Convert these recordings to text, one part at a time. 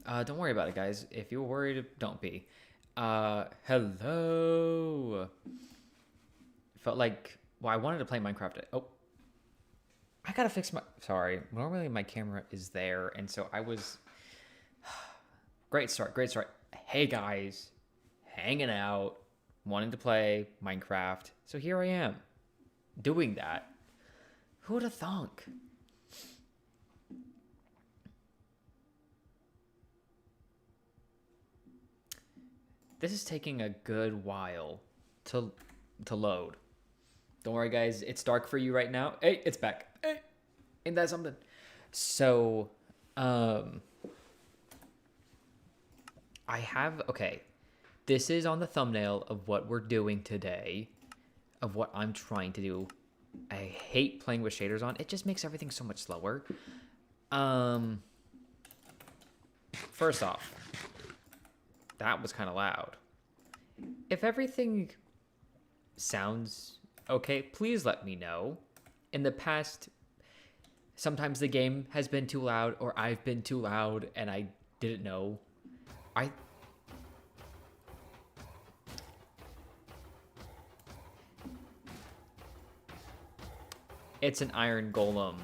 Don't worry about it, guys. If you're worried, don't be. Hello. Felt like, well, I wanted to play Minecraft. Oh, I gotta fix my. Sorry, normally my camera is there, and so I was. Great start, great start. Hey guys, hanging out, wanting to play Minecraft. So here I am, doing that. Who would have thunk? This is taking a good while to load. Don't worry, guys. It's dark for you right now. Hey, it's back. Hey, ain't that something? So, I have okay. This is on the thumbnail of what we're doing today, of what I'm trying to do. I hate playing with shaders on. It just makes everything so much slower. First off, that was kind of loud. If everything sounds okay, please let me know. In the past, sometimes the game has been too loud or I've been too loud and I didn't know. It's an iron golem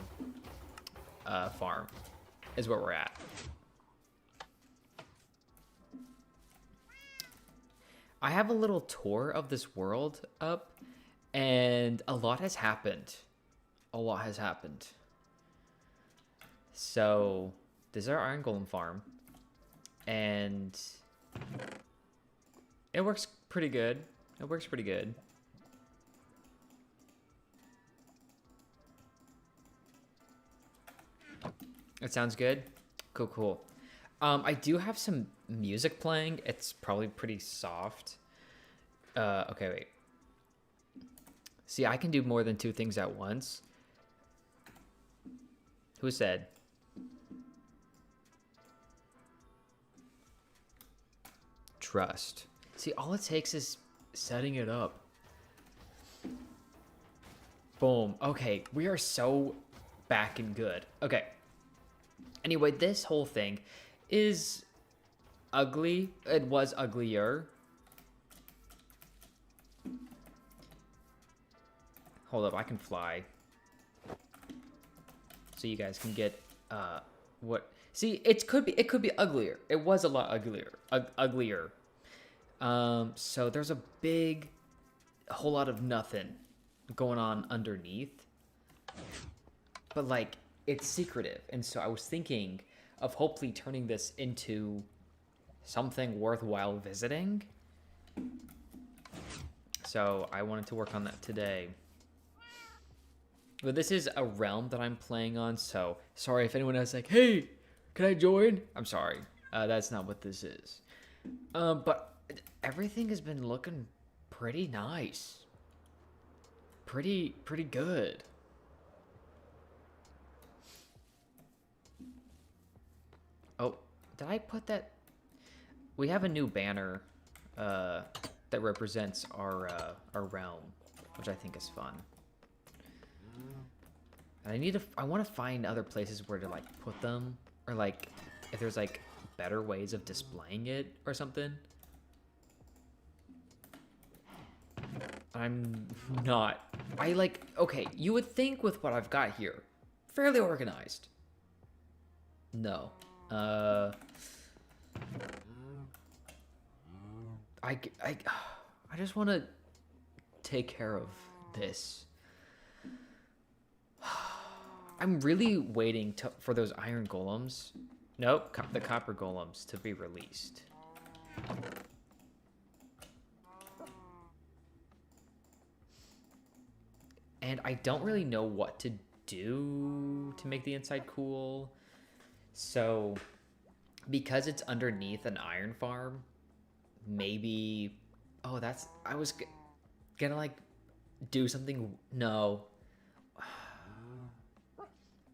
farm is where we're at. I have a little tour of this world up, and a lot has happened. A lot has happened. So, this is our iron golem farm, and it works pretty good. It works pretty good. It sounds good. Cool, cool. I do have some music playing. It's probably pretty soft. Okay, wait. See, I can do more than two things at once. Who said? Trust. See, all it takes is setting it up. Boom. Okay, we are so back and good. Okay. Anyway, this whole thing is ugly. It was uglier. Hold up, I can fly. So you guys can get what? See, it could be uglier. It was a lot uglier. Uglier. So there's a whole lot of nothing going on underneath. But like it's secretive, and so I was thinking of hopefully turning this into something worthwhile visiting. So I wanted to work on that today. But this is a realm that I'm playing on, so sorry if anyone else is like, hey, can I join? I'm sorry. That's not what this is. But everything has been looking pretty nice. Pretty good. Oh, did I put that? We have a new banner that represents our realm, which I think is fun. And I want to find other places where to like put them, or like if there's like better ways of displaying it or something. I'm not. Okay, you would think with what I've got here, fairly organized. No. I just want to take care of this. I'm really waiting for those iron golems. Nope, the copper golems to be released. And I don't really know what to do to make the inside cool. So, because it's underneath an iron farm, maybe... Oh, I was gonna, like, do something... No.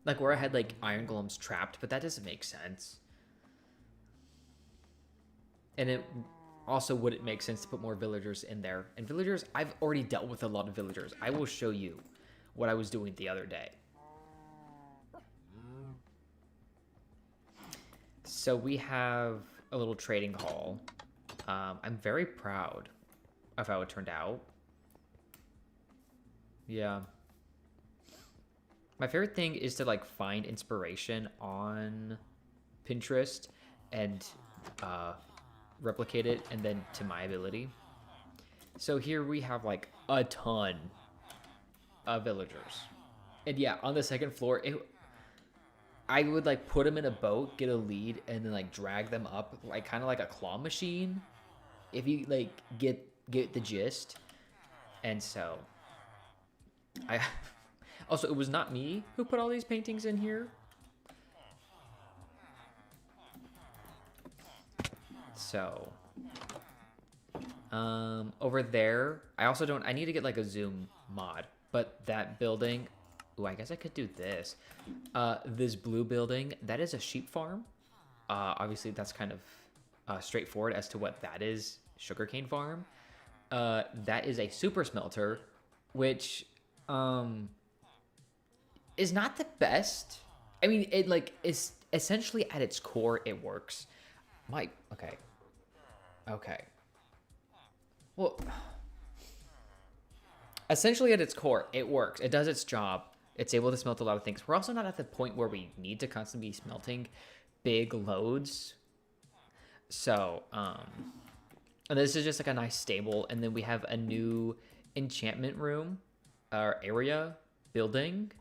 Like, where I had, like, iron golems trapped, but that doesn't make sense. And it also wouldn't make sense to put more villagers in there. And villagers, I've already dealt with a lot of villagers. I will show you what I was doing the other day. So we have a little trading hall. I'm very proud of how it turned out. Yeah. My favorite thing is to like find inspiration on Pinterest and replicate it and then to my ability. So here we have like a ton of villagers. And yeah, on the second floor, I would like put them in a boat, get a lead, and then like drag them up, like kind of like a claw machine. If you like get the gist. And so I also, it was not me who put all these paintings in here. So over there, I need to get like a zoom mod, but that building, ooh, I guess I could do this. This blue building, that is a sheep farm. Obviously that's kind of straightforward as to what that is. Sugarcane farm. That is a super smelter, which is not the best. I mean, it like is essentially at its core it works. Okay. Well, essentially at its core it works. It does its job. It's able to smelt a lot of things. We're also not at the point where we need to constantly be smelting big loads. So, and this is just like a nice stable, and then we have a new enchantment room or area building,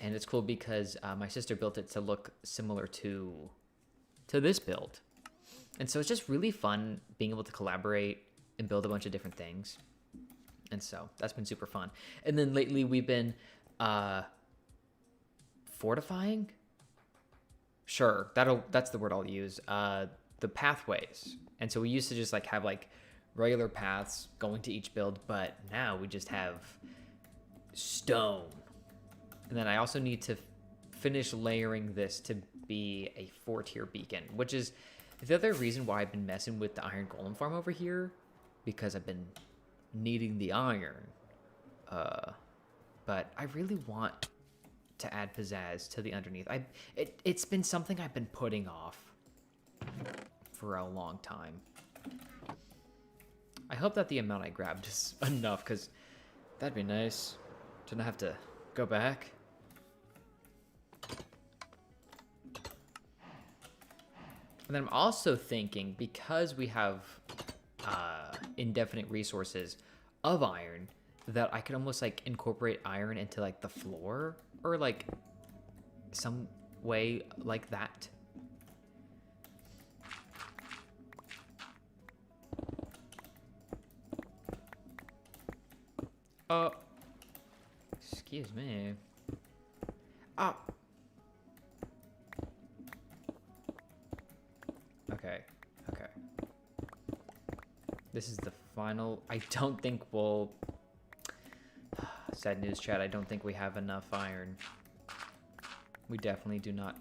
and it's cool because my sister built it to look similar to this build, and so it's just really fun being able to collaborate and build a bunch of different things, and so that's been super fun. And then lately we've been fortifying. Sure, that's the word I'll use. The pathways. And so we used to just like have like regular paths going to each build, but now we just have stone. And then I also need to finish layering this to be a 4-tier beacon, which is the other reason why I've been messing with the iron golem farm over here, because I've been needing the iron. But I really want to add pizzazz to the underneath. It's been something I've been putting off for a long time. I hope that the amount I grabbed is enough, because that'd be nice to not have to go back. And then I'm also thinking, because we have indefinite resources of iron, that I could almost like incorporate iron into like the floor, or like some way like that. Excuse me. Okay. This is the final. I don't think we'll... Sad news, chat. I don't think we have enough iron. We definitely do not.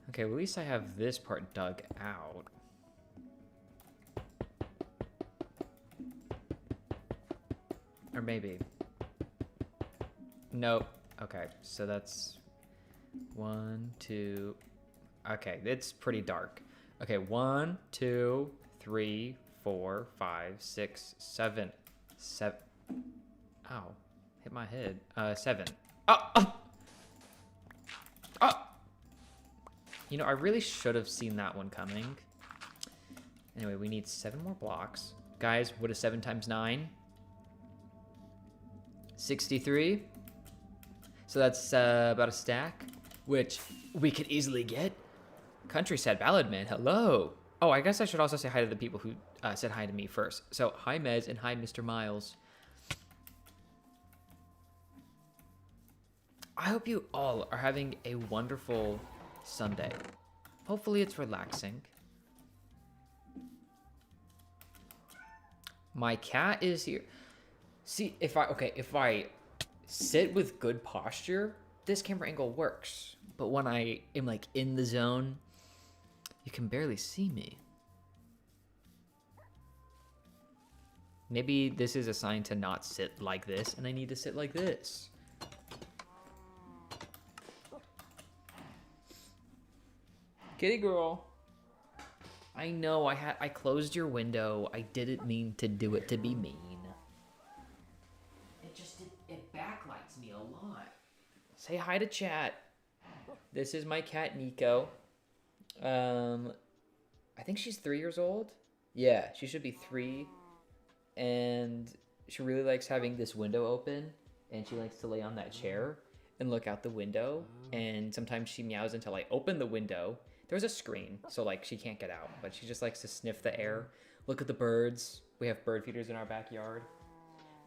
Okay, well, at least I have this part dug out. Or maybe. Nope. Okay, so that's 1, 2. Okay, it's pretty dark. Okay, 1, 2, 3, 4, 5, 6, 7. Ow. Hit my head. 7. Oh! You know, I really should have seen that one coming. Anyway, we need 7 more blocks. Guys, what is 7 times 9? 63. So that's about a stack, which we could easily get. Country Sad Ballad Man, hello. Oh, I guess I should also say hi to the people who said hi to me first. So, hi Mez and hi Mr. Miles. I hope you all are having a wonderful Sunday. Hopefully it's relaxing. My cat is here. See, if I sit with good posture, this camera angle works. But when I am like in the zone, you can barely see me. Maybe this is a sign to not sit like this, and I need to sit like this. Kitty girl. I know, I closed your window. I didn't mean to do it to be mean. It backlights me a lot. Say hi to chat. This is my cat Nico. I think she's 3 years old. Yeah, she should be 3. And she really likes having this window open. And she likes to lay on that chair and look out the window. And sometimes she meows until I open the window. There's a screen, so like she can't get out. But she just likes to sniff the air. Look at the birds. We have bird feeders in our backyard.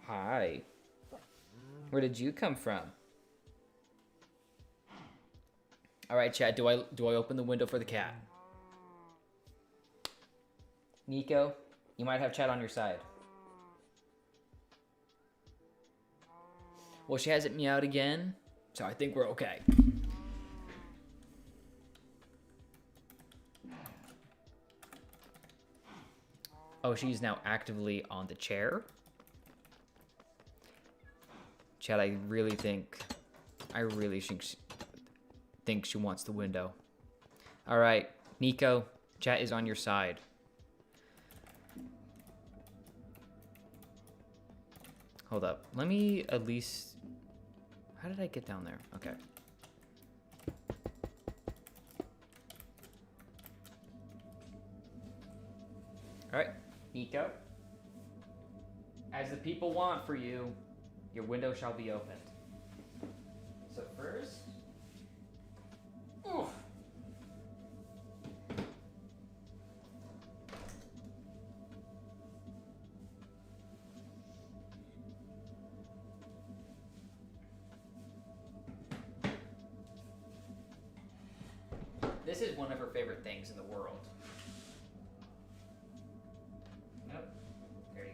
Hi. Where did you come from? All right, chat. Do I open the window for the cat? Nico, you might have chat on your side. Well, she hasn't meowed again, so I think we're okay. Oh, she's now actively on the chair. Chat, I really think she wants the window. All right, Nico, chat is on your side. Hold up. Let me at least... How did I get down there? Okay. All right, Nico. As the people want for you, your window shall be opened. So first... Oof. This is one of her favorite things in the world. Nope. There you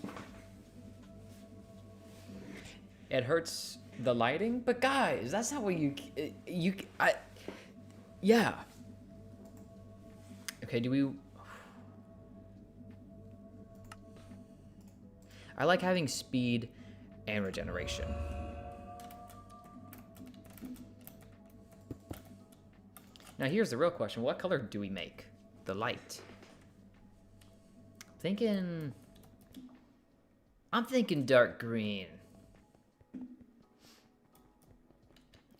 go. It hurts the lighting, but guys, that's not what yeah. Okay, I like having speed and regeneration. Now here's the real question. What color do we make the light? I'm thinking dark green.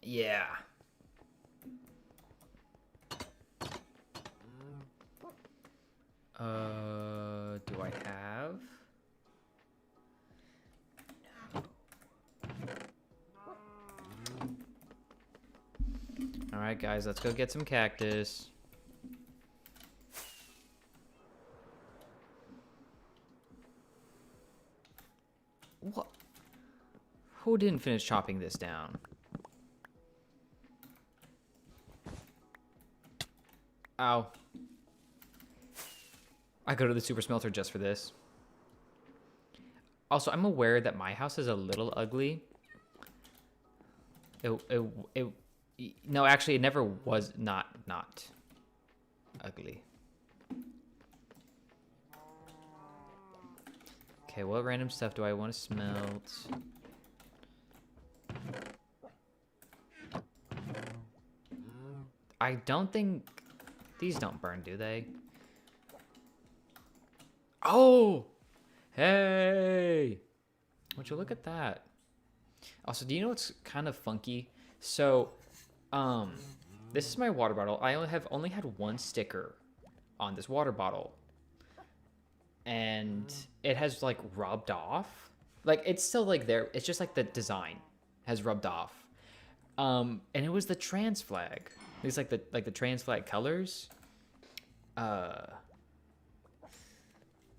Yeah. Do I have? All right, guys, let's go get some cactus. What? Who didn't finish chopping this down? Ow. I go to the super smelter just for this. Also, I'm aware that my house is a little ugly. No, actually, it never was not ugly. Okay, what random stuff do I want to smelt? I don't think... These don't burn, do they? Oh! Hey! Would you look at that? Also, do you know what's kind of funky? So, this is my water bottle. I only had one sticker on this water bottle. And it has, like, rubbed off. Like, it's still, like, there. It's just, like, the design has rubbed off. And it was the trans flag. It's like the trans flag colors.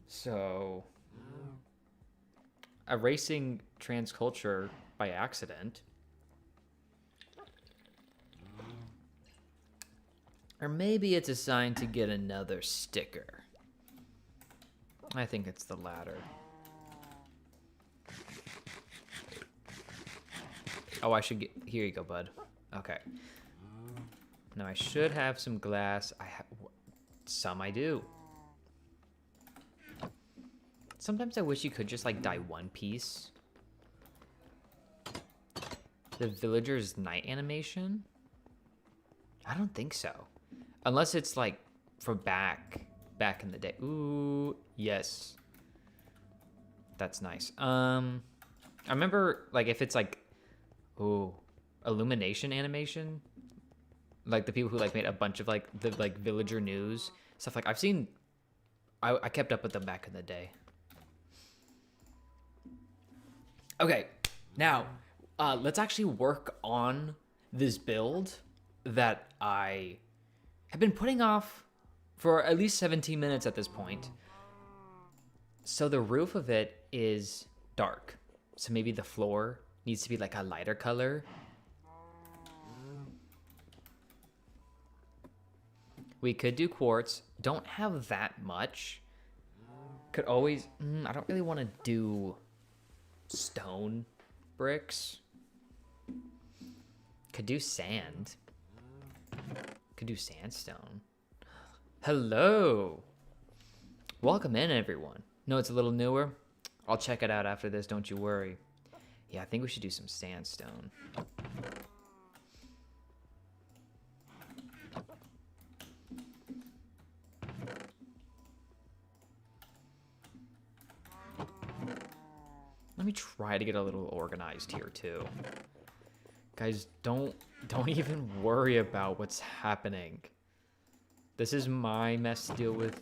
So erasing trans culture by accident. Or maybe it's a sign to get another sticker. I think it's the latter. Oh, I should get... Here you go, bud. Okay. Now, I should have some glass. Some I do. Sometimes I wish you could just, like, dye one piece. The villager's night animation. I don't think so. Unless it's like for back in the day. Ooh, yes. That's nice. I remember like if it's like, ooh, illumination animation, like the people who like made a bunch of like the like villager news stuff. Like I've seen, I kept up with them back in the day. Okay, now let's actually work on this build that I have been putting off for at least 17 minutes at this point. So the roof of it is dark. So maybe the floor needs to be like a lighter color. We could do quartz. Don't have that much. Could always... I don't really want to do stone bricks. Could do sand. Could do sandstone. Hello. Welcome in, everyone. No, it's a little newer. I'll check it out after this, don't you worry. Yeah, I think we should do some sandstone. Let me try to get a little organized here too. Guys, don't even worry about what's happening. This is my mess to deal with,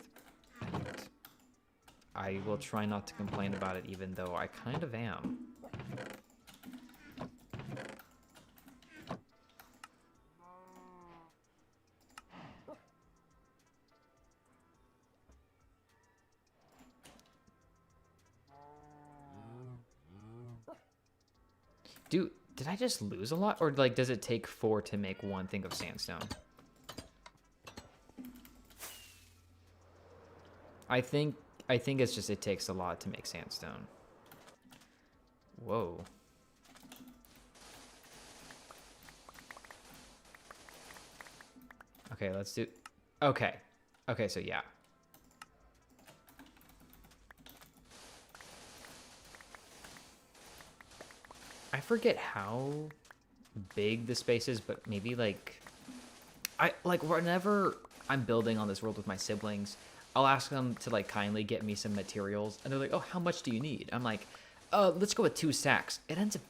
and I will try not to complain about it, even though I kind of am. Did I just lose a lot? Or like, does it take 4 to make 1 thing of sandstone? I think it's just it takes a lot to make sandstone. Whoa. Okay, let's do... Okay. Okay, so yeah. I forget how big the space is, but maybe like... whenever I'm building on this world with my siblings, I'll ask them to like kindly get me some materials, and they're like, oh, how much do you need? I'm like, let's go with 2 stacks. It ends up,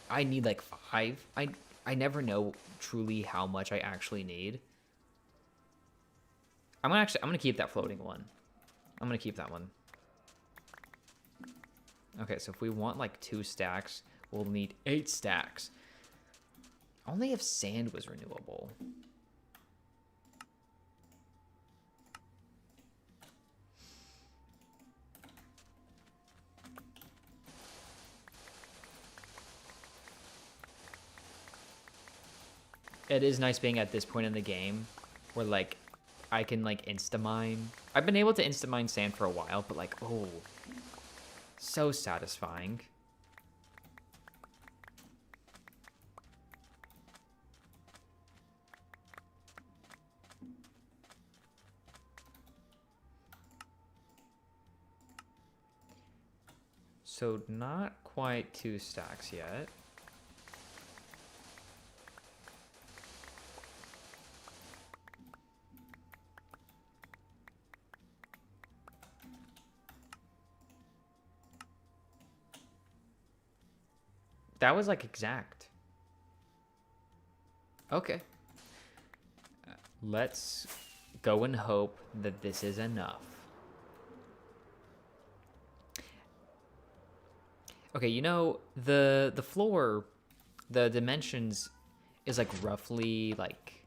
I need like 5. I never know truly how much I actually need. I'm gonna keep that floating one. I'm gonna keep that one. Okay, so if we want like 2 stacks, we'll need 8 stacks. Only if sand was renewable. It is nice being at this point in the game where like I can like insta-mine. I've been able to insta-mine sand for a while, but like, oh, so satisfying. So not quite 2 stacks yet. That was like exact. Okay. Let's go and hope that this is enough. Okay, you know, the floor, the dimensions is like roughly like...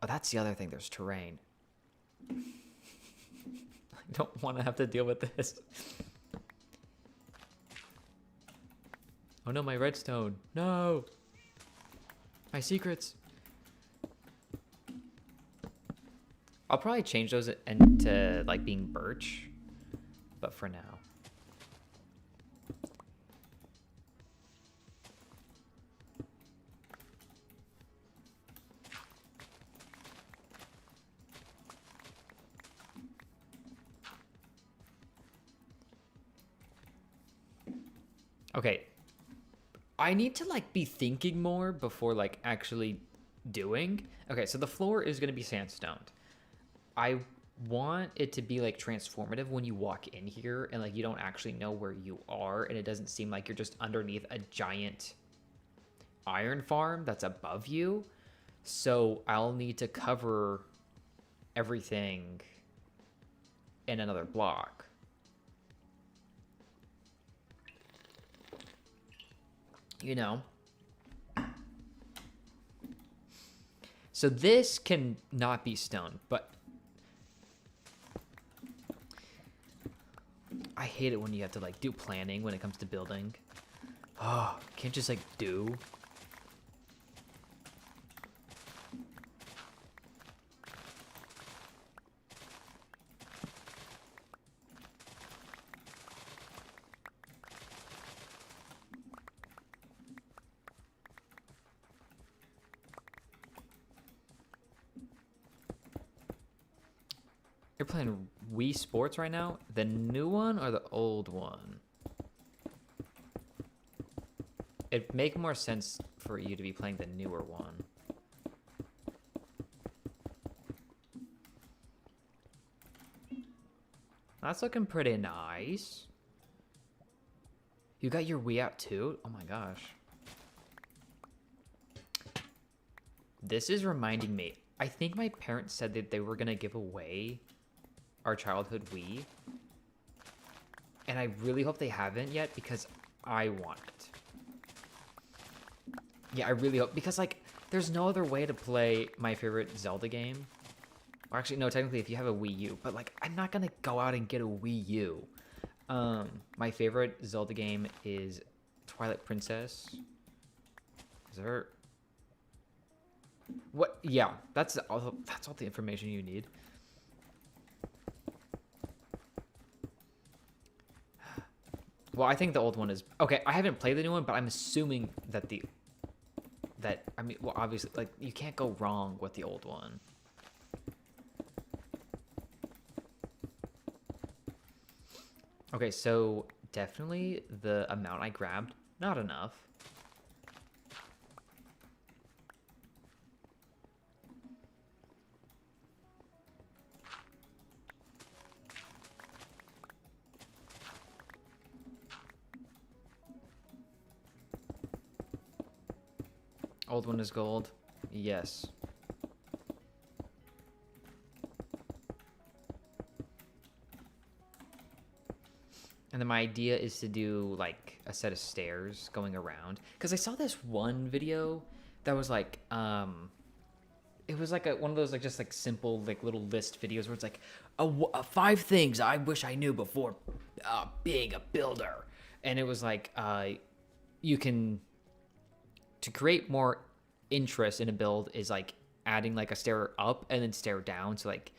Oh, that's the other thing. There's terrain. I don't want to have to deal with this. Oh no, my redstone. No! My secrets. I'll probably change those into like being birch, but for now. Okay. I need to like be thinking more before like actually doing. Okay, so the floor is going to be sandstoned. I want it to be like transformative when you walk in here and like you don't actually know where you are and it doesn't seem like you're just underneath a giant iron farm that's above you. So I'll need to cover everything in another block. You know? So this can not be stone, but I hate it when you have to like do planning when it comes to building. Oh, can't just like do. You're playing Wii Sports right now? The new one or the old one? It'd make more sense for you to be playing the newer one. That's looking pretty nice. You got your Wii out too? Oh my gosh. This is reminding me. I think my parents said that they were going to give away our childhood Wii. And I really hope they haven't yet because I want it. Yeah, I really hope. Because, like, there's no other way to play my favorite Zelda game. Or actually, no, technically, if you have a Wii U. But, like, I'm not going to go out and get a Wii U. My favorite Zelda game is Twilight Princess. Is there... What? Yeah, that's all the information you need. Well, I think the old one is... Okay, I haven't played the new one, but I'm assuming that I mean, well, obviously, like, you can't go wrong with the old one. Okay, so definitely the amount I grabbed, not enough. Old one is gold. Yes. And then my idea is to do like a set of stairs going around. Because I saw this one video that was like, it was like one of those like just like simple like little list videos where it's like 5 things I wish I knew before being a builder. And it was like you can, to create more interest in a build is like adding like a stair up and then stair down. So like,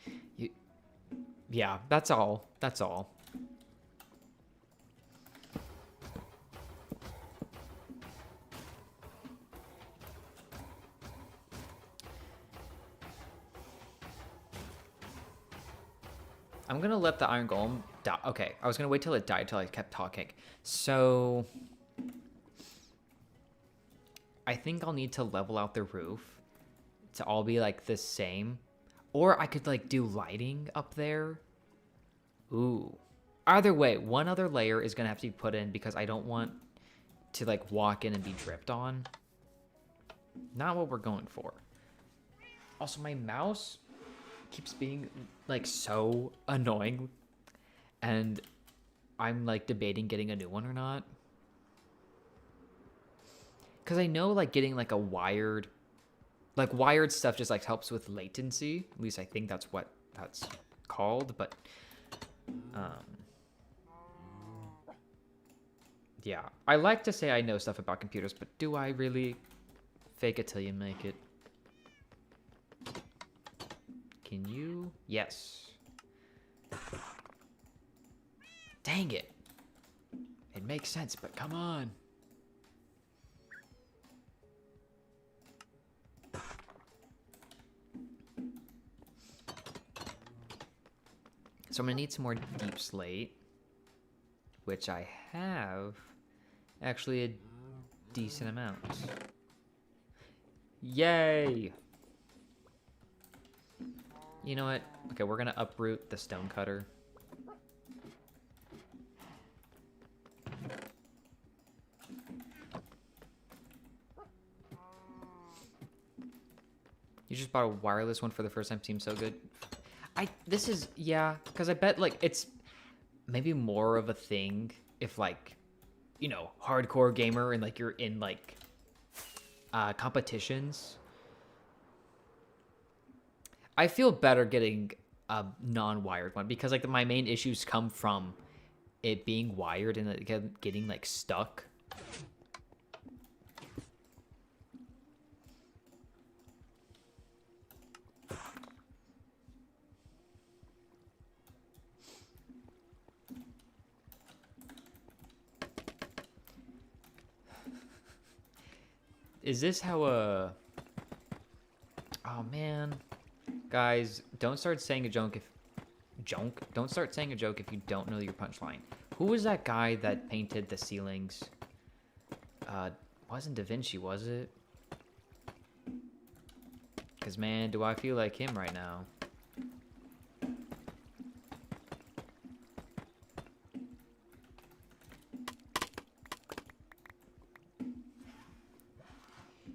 yeah, that's all. That's all. I'm gonna let the iron golem die. Okay, I was gonna wait till it died till I kept talking. So I think I'll need to level out the roof to all be like the same. Or I could like do lighting up there. Ooh. Either way, one other layer is gonna have to be put in because I don't want to like walk in and be dripped on. Not what we're going for. Also, my mouse keeps being like so annoying and I'm like debating getting a new one or not. Because I know like getting like a wired stuff just like helps with latency. At least I think that's what that's called. But yeah, I like to say I know stuff about computers, but do I really? Fake it till you make it. Can you? Yes. Dang it. It makes sense, but come on. So I'm gonna need some more deep slate, which I have actually a decent amount. Yay! You know what? Okay, we're gonna uproot the stone cutter. You just bought a wireless one for the first time. Seems so good. This is, yeah, because I bet, like, it's maybe more of a thing if, like, you know, hardcore gamer and, like, you're in, like, competitions. I feel better getting a non-wired one because, like, my main issues come from it being wired and like, getting, like, stuck. Is this how oh man, guys, don't start saying a joke if don't start saying a joke if you don't know your punchline. Who was that guy that painted the ceilings? Wasn't Da Vinci, was it? Because man, do I feel like him right now.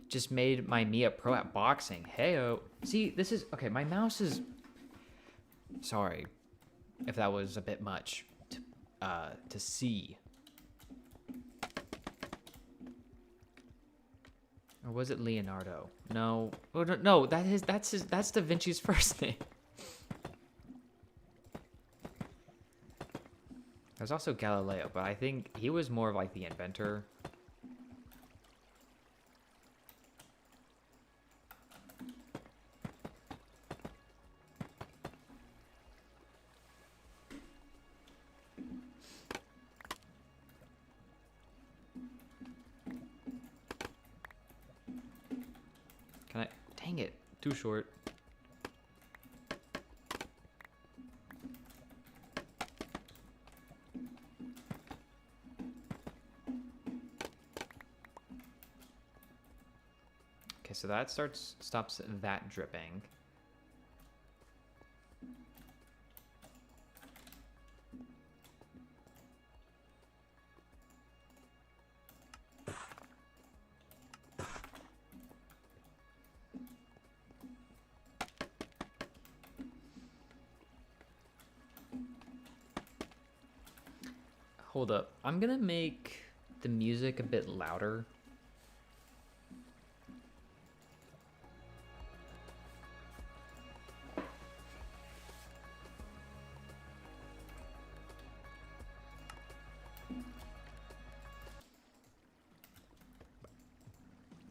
Just made me a pro at boxing. Heyo. See, this is okay. My mouse is. Sorry, if that was a bit much to see. Or was it Leonardo? No. Oh, no. That's Da Vinci's first name. There's also Galileo, but I think he was more of like the inventor. Can I? Dang it. Too short. Okay, so that stops that dripping. Hold up. I'm gonna make the music a bit louder.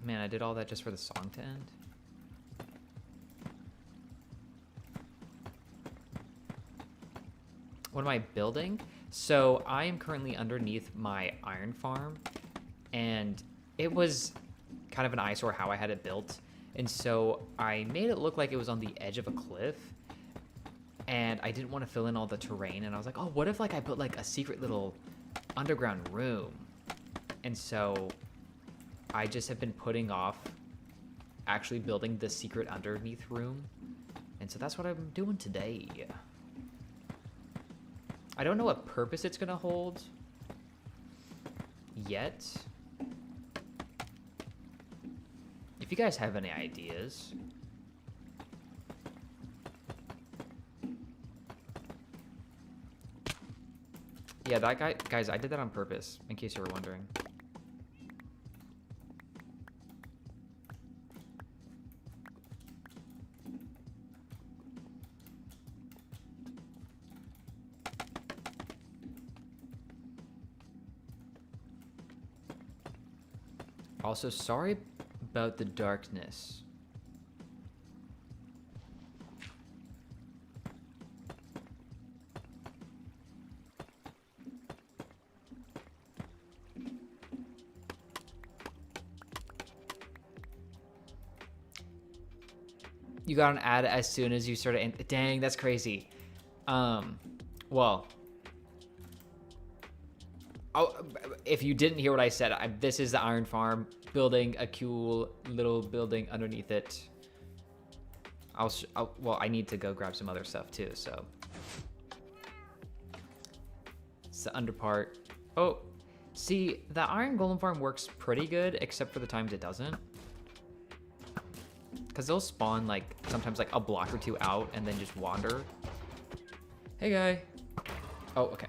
Man, I did all that just for the song to end. What am I building? So I am currently underneath my iron farm, and it was kind of an eyesore how I had it built. And so I made it look like it was on the edge of a cliff, and I didn't want to fill in all the terrain. And I was like, oh, what if like I put like a secret little underground room? And so I just have been putting off actually building the secret underneath room. And so that's what I'm doing today. I don't know what purpose it's gonna hold yet. If you guys have any ideas. Yeah, that guy, guys, I did that on purpose, in case you were wondering. Also, sorry about the darkness. You got an ad as soon as you started. Dang, that's crazy. Well, Oh, if you didn't hear what I said, this is the iron farm. Building a cool little building underneath it. Well, I need to go grab some other stuff too, so. It's the under part. Oh, see, the iron golem farm works pretty good, except for the times it doesn't. Because they'll spawn, like, sometimes like a block or two out and then just wander. Hey, guy. Oh, okay.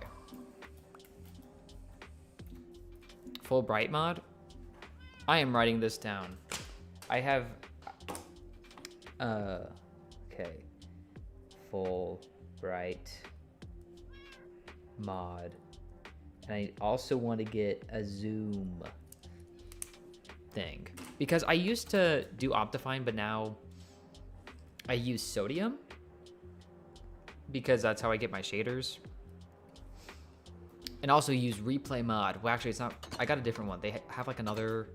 Full bright mod? I am writing this down. I have... okay. Full bright mod. And I also want to get a zoom thing. Because I used to do Optifine, but now I use sodium. Because that's how I get my shaders. And also use replay mod. Well, actually, it's not. I got a different one. They have like another.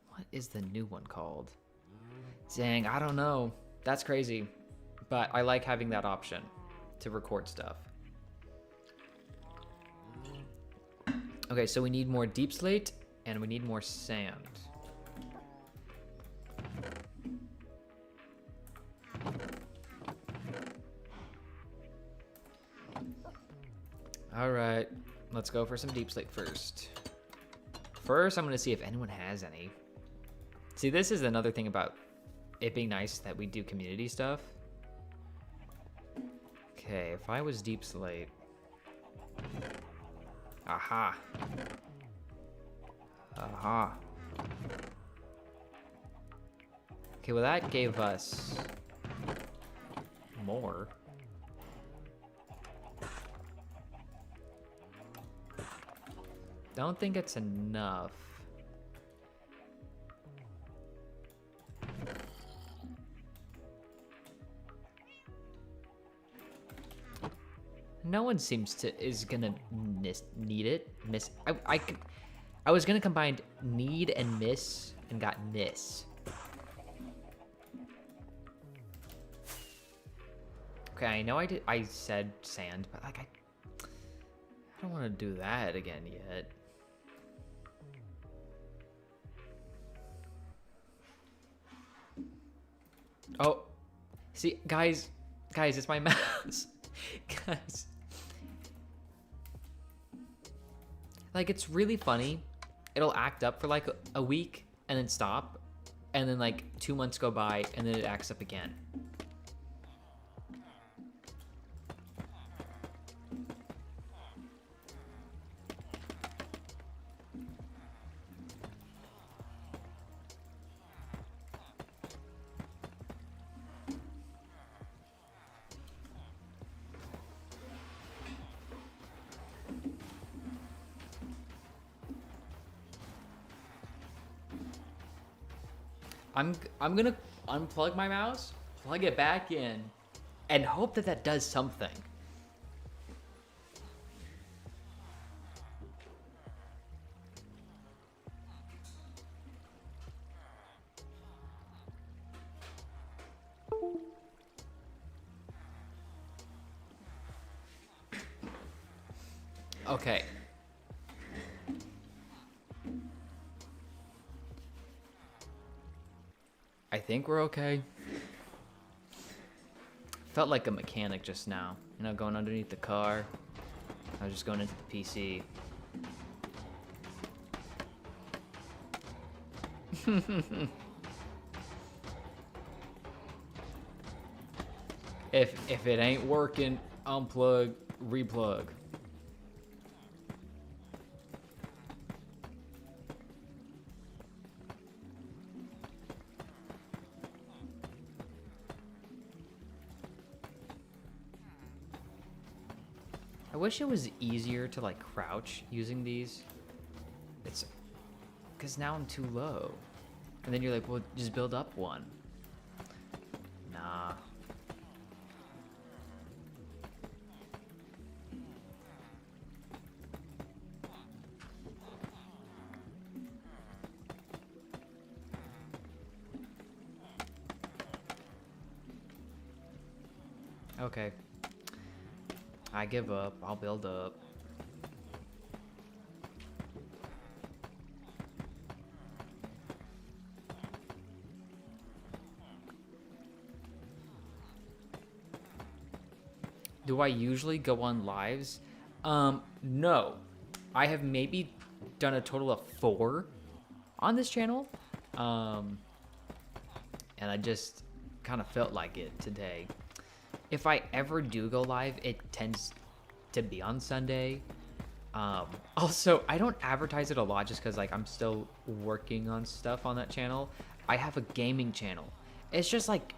What is the new one called? Dang, I don't know. That's crazy. But I like having that option to record stuff. Okay, so we need more deep slate and we need more sand. All right, let's go for some deep slate first. First, I'm gonna see if anyone has any. See, this is another thing about it being nice that we do community stuff. Okay, if I was deep slate. Aha. Aha. Okay, well that gave us more. Don't think it's enough. No one seems to is gonna need it. I was gonna combine need and miss and got miss. Okay, I know I said sand, but like I don't want to do that again yet. Oh, see, guys, it's my mouse. Guys. Like, it's really funny. It'll act up for like a week and then stop. And then like 2 months go by and then it acts up again. I'm gonna unplug my mouse, plug it back in, and hope that that does something. Okay. I think we're okay. Felt like a mechanic just now. You know, going underneath the car. I was just going into the PC. If it ain't working, unplug, replug. I wish it was easier to like crouch using these. It's because now I'm too low. And then you're like, well, just build up one. Nah. Okay. I give up. I'll build up. Do I usually go on lives? No. I have maybe done a total of 4 on this channel. And I just kind of felt like it today. If I ever do go live, it tends to be on Sunday. Also, I don't advertise it a lot just because like I'm still working on stuff on that channel. I have a gaming channel. It's just like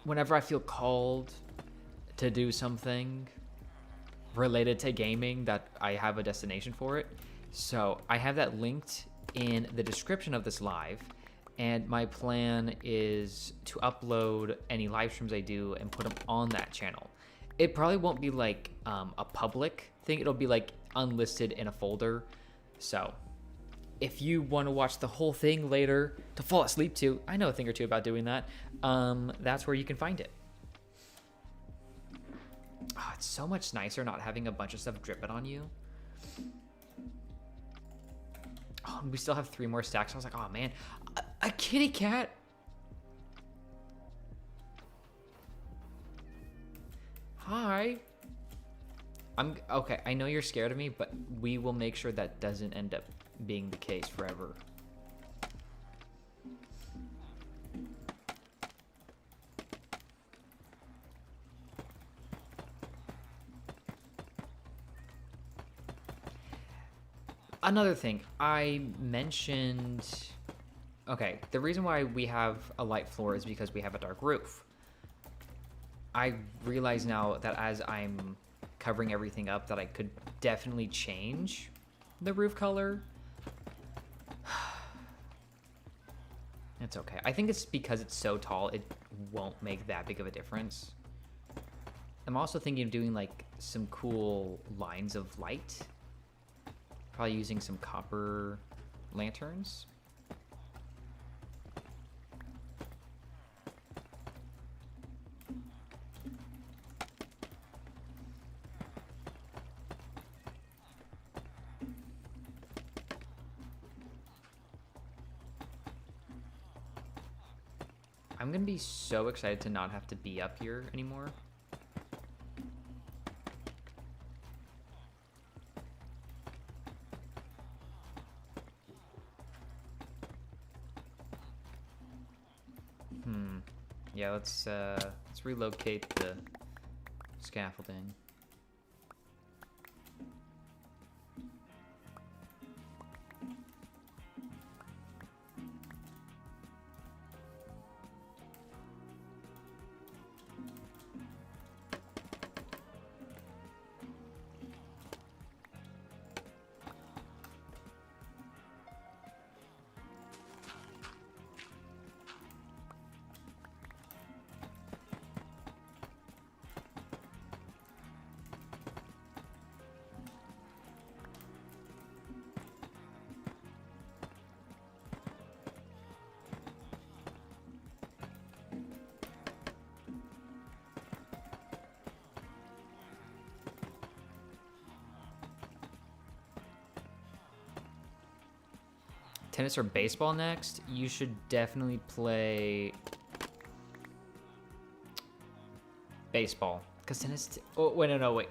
whenever I feel called to do something related to gaming that I have a destination for it. So I have that linked in the description of this live. And my plan is to upload any live streams I do and put them on that channel. It probably won't be like a public thing. It'll be like unlisted in a folder. So if you want to watch the whole thing later to fall asleep to, I know a thing or two about doing that. That's where you can find it. Oh, it's so much nicer not having a bunch of stuff dripping on you. Oh, we still have 3 more stacks. I was like, oh man, a kitty cat. Hi. I'm okay. I know you're scared of me, but we will make sure that doesn't end up being the case forever. Another thing, I mentioned... Okay, the reason why we have a light floor is because we have a dark roof. I realize now that as I'm covering everything up that I could definitely change the roof color. It's okay. I think it's because it's so tall, it won't make that big of a difference. I'm also thinking of doing like some cool lines of light. Probably using some copper lanterns. I'm gonna be so excited to not have to be up here anymore. Yeah, let's relocate the scaffolding. Tennis or baseball next? You should definitely play baseball. Because tennis... Oh, wait, no, wait.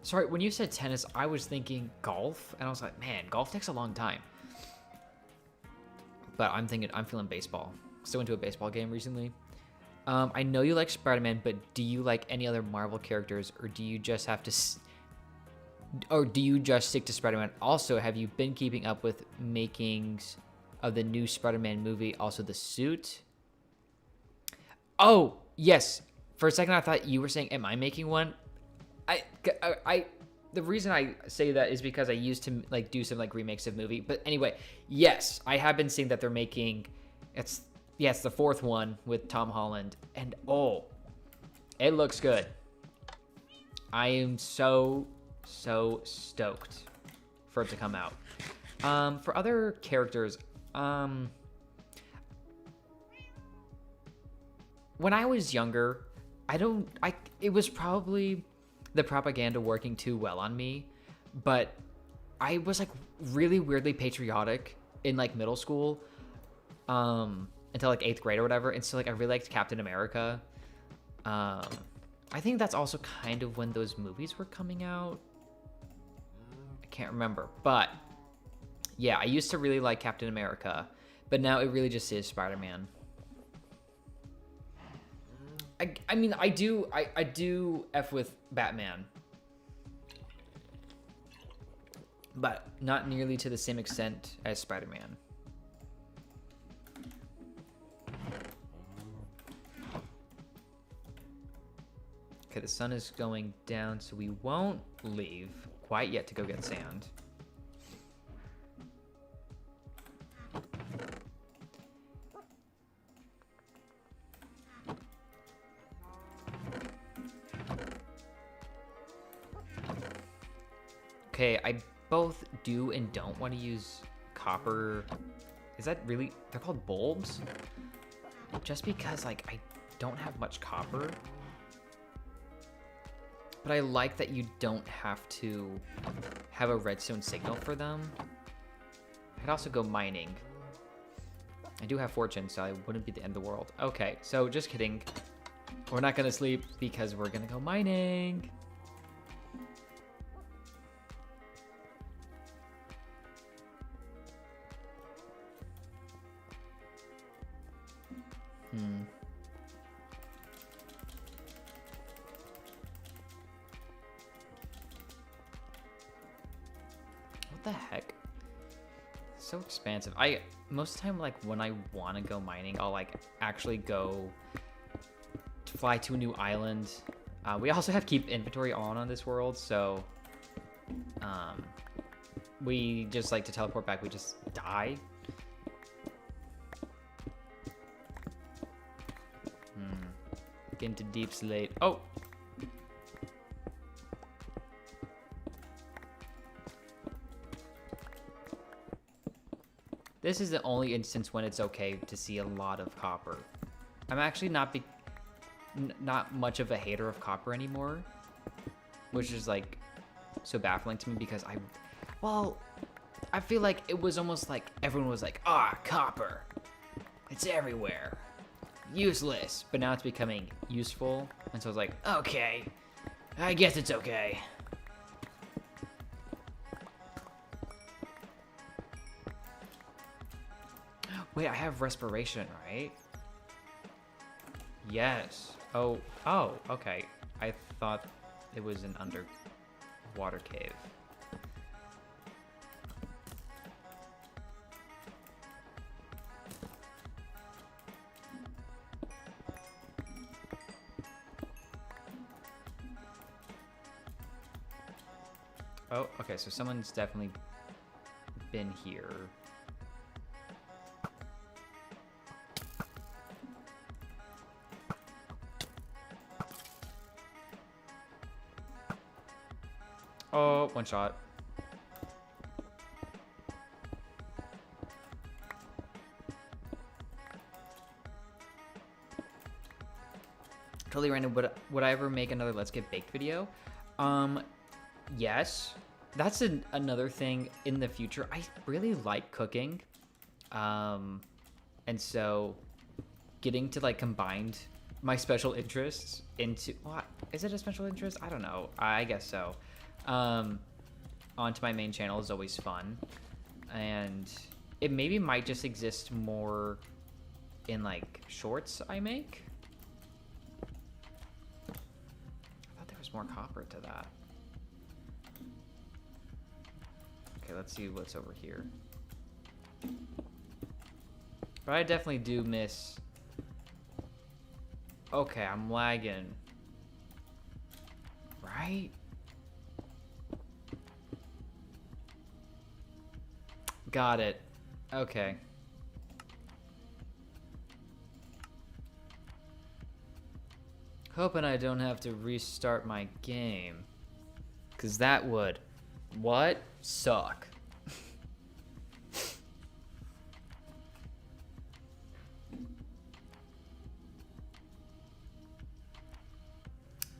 Sorry, when you said tennis, I was thinking golf. And I was like, man, golf takes a long time. But I'm feeling baseball. Still went to a baseball game recently. I know you like Spider-Man, but do you like any other Marvel characters? Or do you just have to... Or do you just stick to Spider-Man? Also, have you been keeping up with makings of the new Spider-Man movie? Also, the suit? Oh, yes. For a second, I thought you were saying, am I making one? The reason I say that is because I used to like do some like remakes of movie. But anyway, yes, I have been seeing that they're making. It's the 4th one with Tom Holland, and oh, it looks good. I am so stoked for it to come out. For other characters, when I was younger, it was probably the propaganda working too well on me, but I was like really weirdly patriotic in like middle school, until like 8th grade or whatever. And so like I really liked Captain America. I think that's also kind of when those movies were coming out. I can't remember, but yeah, I used to really like Captain America, but now it really just is Spider-Man. I mean, I do F with Batman, but not nearly to the same extent as Spider-Man. Okay, the sun is going down, so we won't leave quite yet to go get sand. Okay, I both do and don't want to use copper. Is that really... They're called bulbs? Just because, like, I don't have much copper. But I like that you don't have to have a redstone signal for them. I could also go mining. I do have fortune, so I wouldn't be the end of the world. Okay, so just kidding. We're not gonna sleep because we're gonna go mining. What the heck? So expansive. Most of the time, like, when I want to go mining, I'll like actually go to fly to a new island. We also have to keep inventory on this world, so we just like to teleport back. We just die. Get into deep slate. Oh! This is the only instance when it's okay to see a lot of copper. I'm actually not much of a hater of copper anymore, which is like so baffling to me because I feel like it was almost like everyone was like, copper, it's everywhere, useless, but now it's becoming useful, and so I was like, okay, I guess it's okay. Wait, I have respiration, right? Yes. Oh, okay. I thought it was an underwater cave. Oh, okay, so someone's definitely been here. Oh, one shot. Totally random. Would I ever make another Let's Get Baked video? Yes. That's another thing in the future. I really like cooking. And so getting to like combine my special interests into... What? Is it a special interest? I don't know. I guess so. Onto my main channel is always fun, and it maybe might just exist more in like shorts I make. I thought there was more copper to that. Okay, let's see what's over here. But I definitely do miss... Okay, I'm lagging. Right? Got it. Okay. Hoping I don't have to restart my game. Because that would... What? Suck.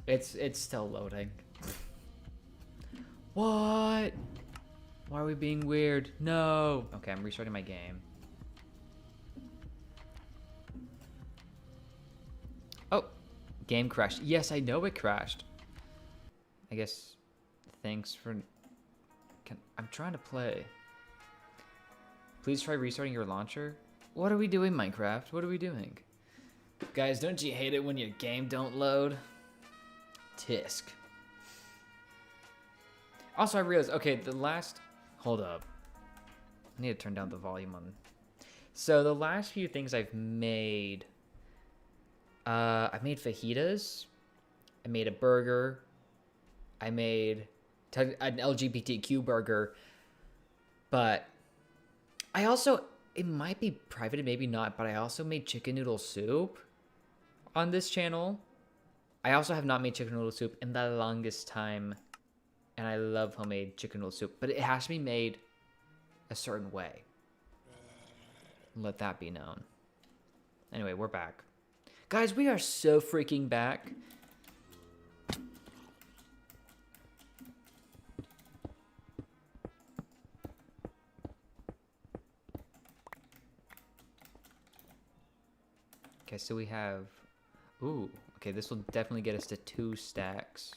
It's still loading. What? Why are we being weird? No. Okay, I'm restarting my game. Oh, game crashed. Yes, I know it crashed. I guess thanks for... I'm trying to play. Please try restarting your launcher. What are we doing, Minecraft? What are we doing? Guys, don't you hate it when your game don't load? Tisk. Also, I realized, okay, the last... Hold up. I need to turn down the volume on... So, the last few things I've made... I made fajitas. I made a burger. I made an LGBTQ burger. But I also... It might be private, maybe not, but I also made chicken noodle soup on this channel. I also have not made chicken noodle soup in the longest time. And I love homemade chicken noodle soup. But it has to be made a certain way. Let that be known. Anyway, we're back. Guys, we are so freaking back. Okay, so we have... Ooh, okay, this will definitely get us to 2 stacks.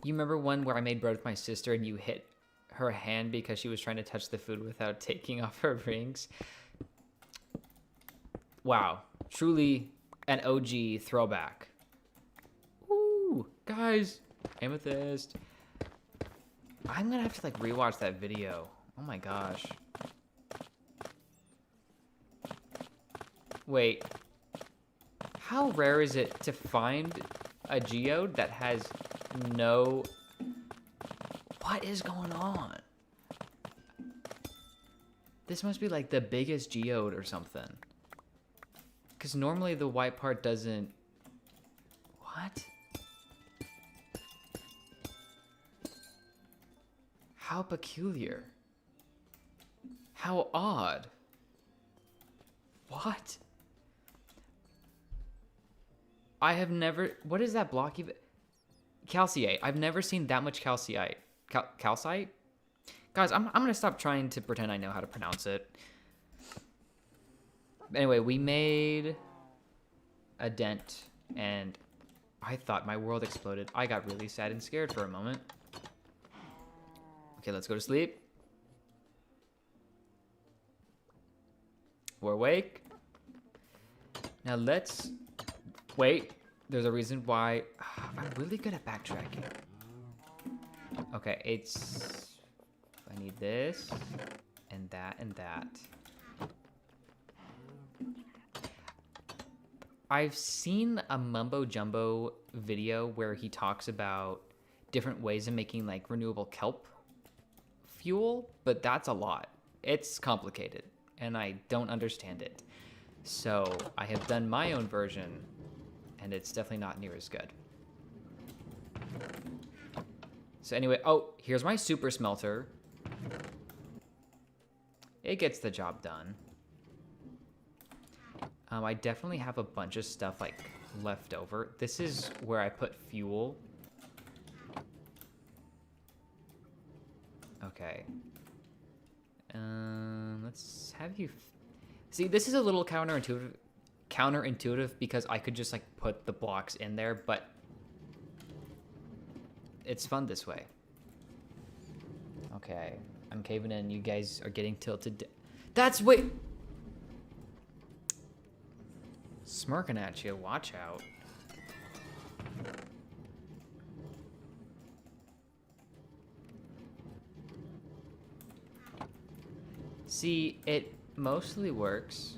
You remember one where I made bread with my sister and you hit her hand because she was trying to touch the food without taking off her rings? Wow, truly an OG throwback. Ooh, guys, amethyst. I'm gonna have to like rewatch that video. Oh my gosh. Wait, how rare is it to find a geode that has no... What is going on? This must be like the biggest geode or something. Because normally the white part doesn't... What? How peculiar. How odd. What? I have never... What is that block even? Calciite. I've never seen that much calcite. Calcite? Guys, I'm going to stop trying to pretend I know how to pronounce it. Anyway, we made a dent, and I thought my world exploded. I got really sad and scared for a moment. Okay, let's go to sleep. We're awake. Now let's... Wait, there's a reason why... I'm really good at backtracking. Okay, it's... I need this, and that, and that. I've seen a Mumbo Jumbo video where he talks about different ways of making, like, renewable kelp fuel, but that's a lot. It's complicated, and I don't understand it. So I have done my own version, and it's definitely not near as good. So anyway, oh, here's my super smelter. It gets the job done. I definitely have a bunch of stuff like left over. This is where I put fuel. Okay. Let's have you... See, this is a little counterintuitive because I could just like put the blocks in there, but it's fun this way. Okay, I'm caving in. You guys are getting tilted. That's wait. Smirking at you. Watch out. See, it mostly works.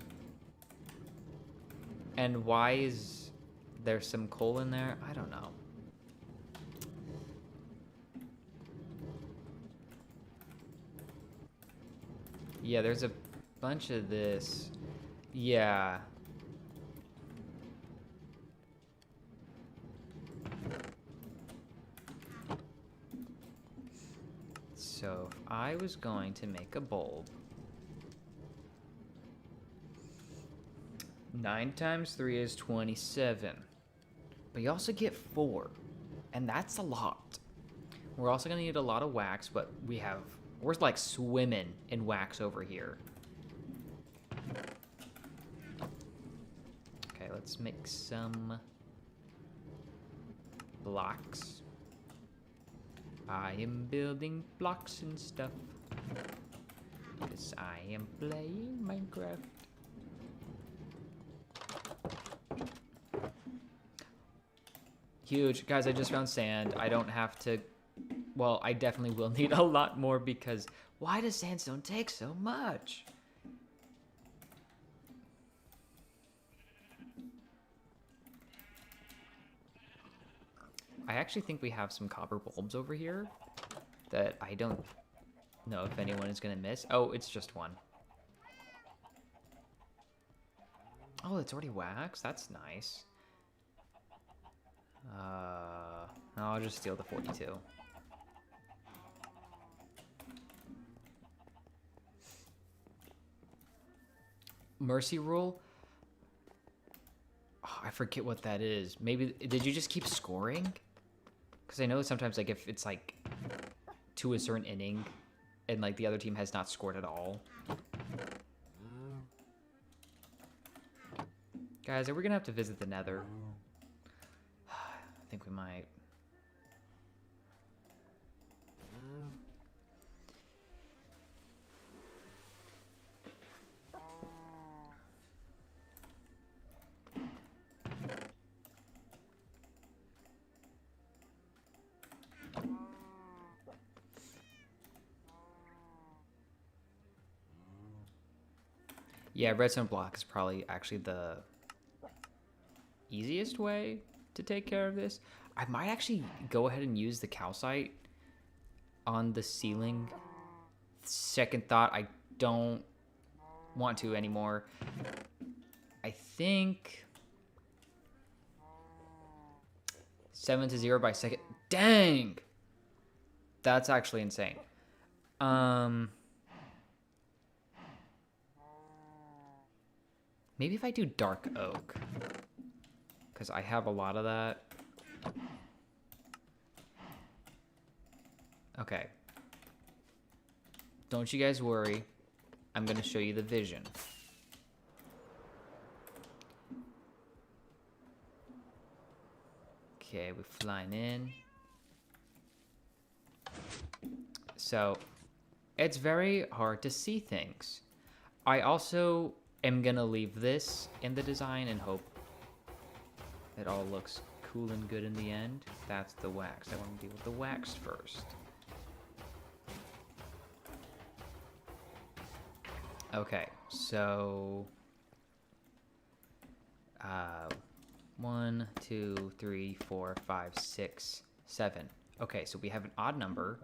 And why is there some coal in there? I don't know. Yeah, there's a bunch of this. Yeah. So if I was going to make a bulb, 9 times 3 is 27. But you also get 4. And that's a lot. We're also going to need a lot of wax, but we're like swimming in wax over here. Okay, let's make some blocks. I am building blocks and stuff. Because I am playing Minecraft. Huge. Guys, I just found sand. I don't have to... Well, I definitely will need a lot more because... Why does sandstone take so much? I actually think we have some copper bulbs over here that I don't know if anyone is going to miss. Oh, it's just one. Oh, it's already wax? That's nice. I'll just steal the 42. Mercy rule? Oh, I forget what that is. Maybe, did you just keep scoring? Because I know sometimes, like, if it's, like, to a certain inning, and, like, the other team has not scored at all. Guys, are we gonna have to visit the Nether? I think we might. Yeah, redstone block is probably actually the easiest way to take care of this. I might actually go ahead and use the calcite on the ceiling. Second thought, I don't want to anymore. I think 7-0 by second. Dang! That's actually insane. Maybe if I do dark oak, because I have a lot of that. Okay. Don't you guys worry. I'm going to show you the vision. Okay, we're flying in. So, it's very hard to see things. I also am going to leave this in the design and hope it all looks cool and good in the end. That's the wax. I want to deal with the wax first. Okay, so 1, 2, 3, 4, 5, 6, 7. Okay, so we have an odd number.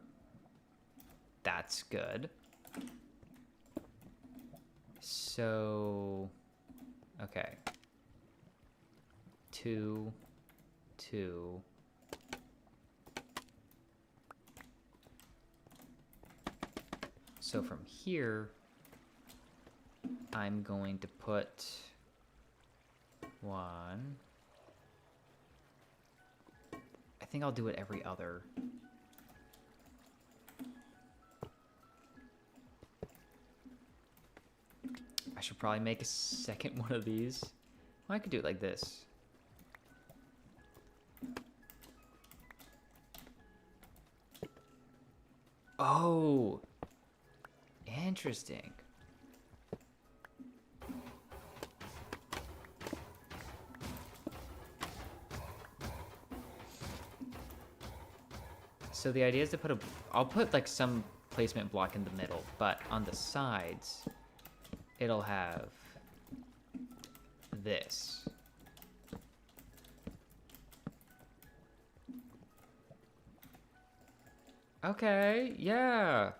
That's good. So, okay. 2, 2. So from here, I'm going to put 1. I think I'll do it every other. I should probably make a second one of these. Well, I could do it like this. Oh, interesting. So the idea is to put I'll put like some placement block in the middle, but on the sides, it'll have this. Okay, yeah.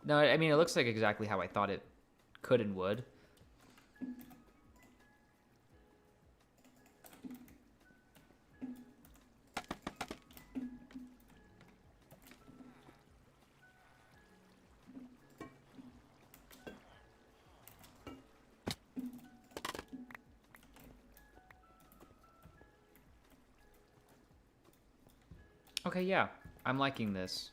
No, I mean, it looks like exactly how I thought it could and would. Okay, yeah. I'm liking this.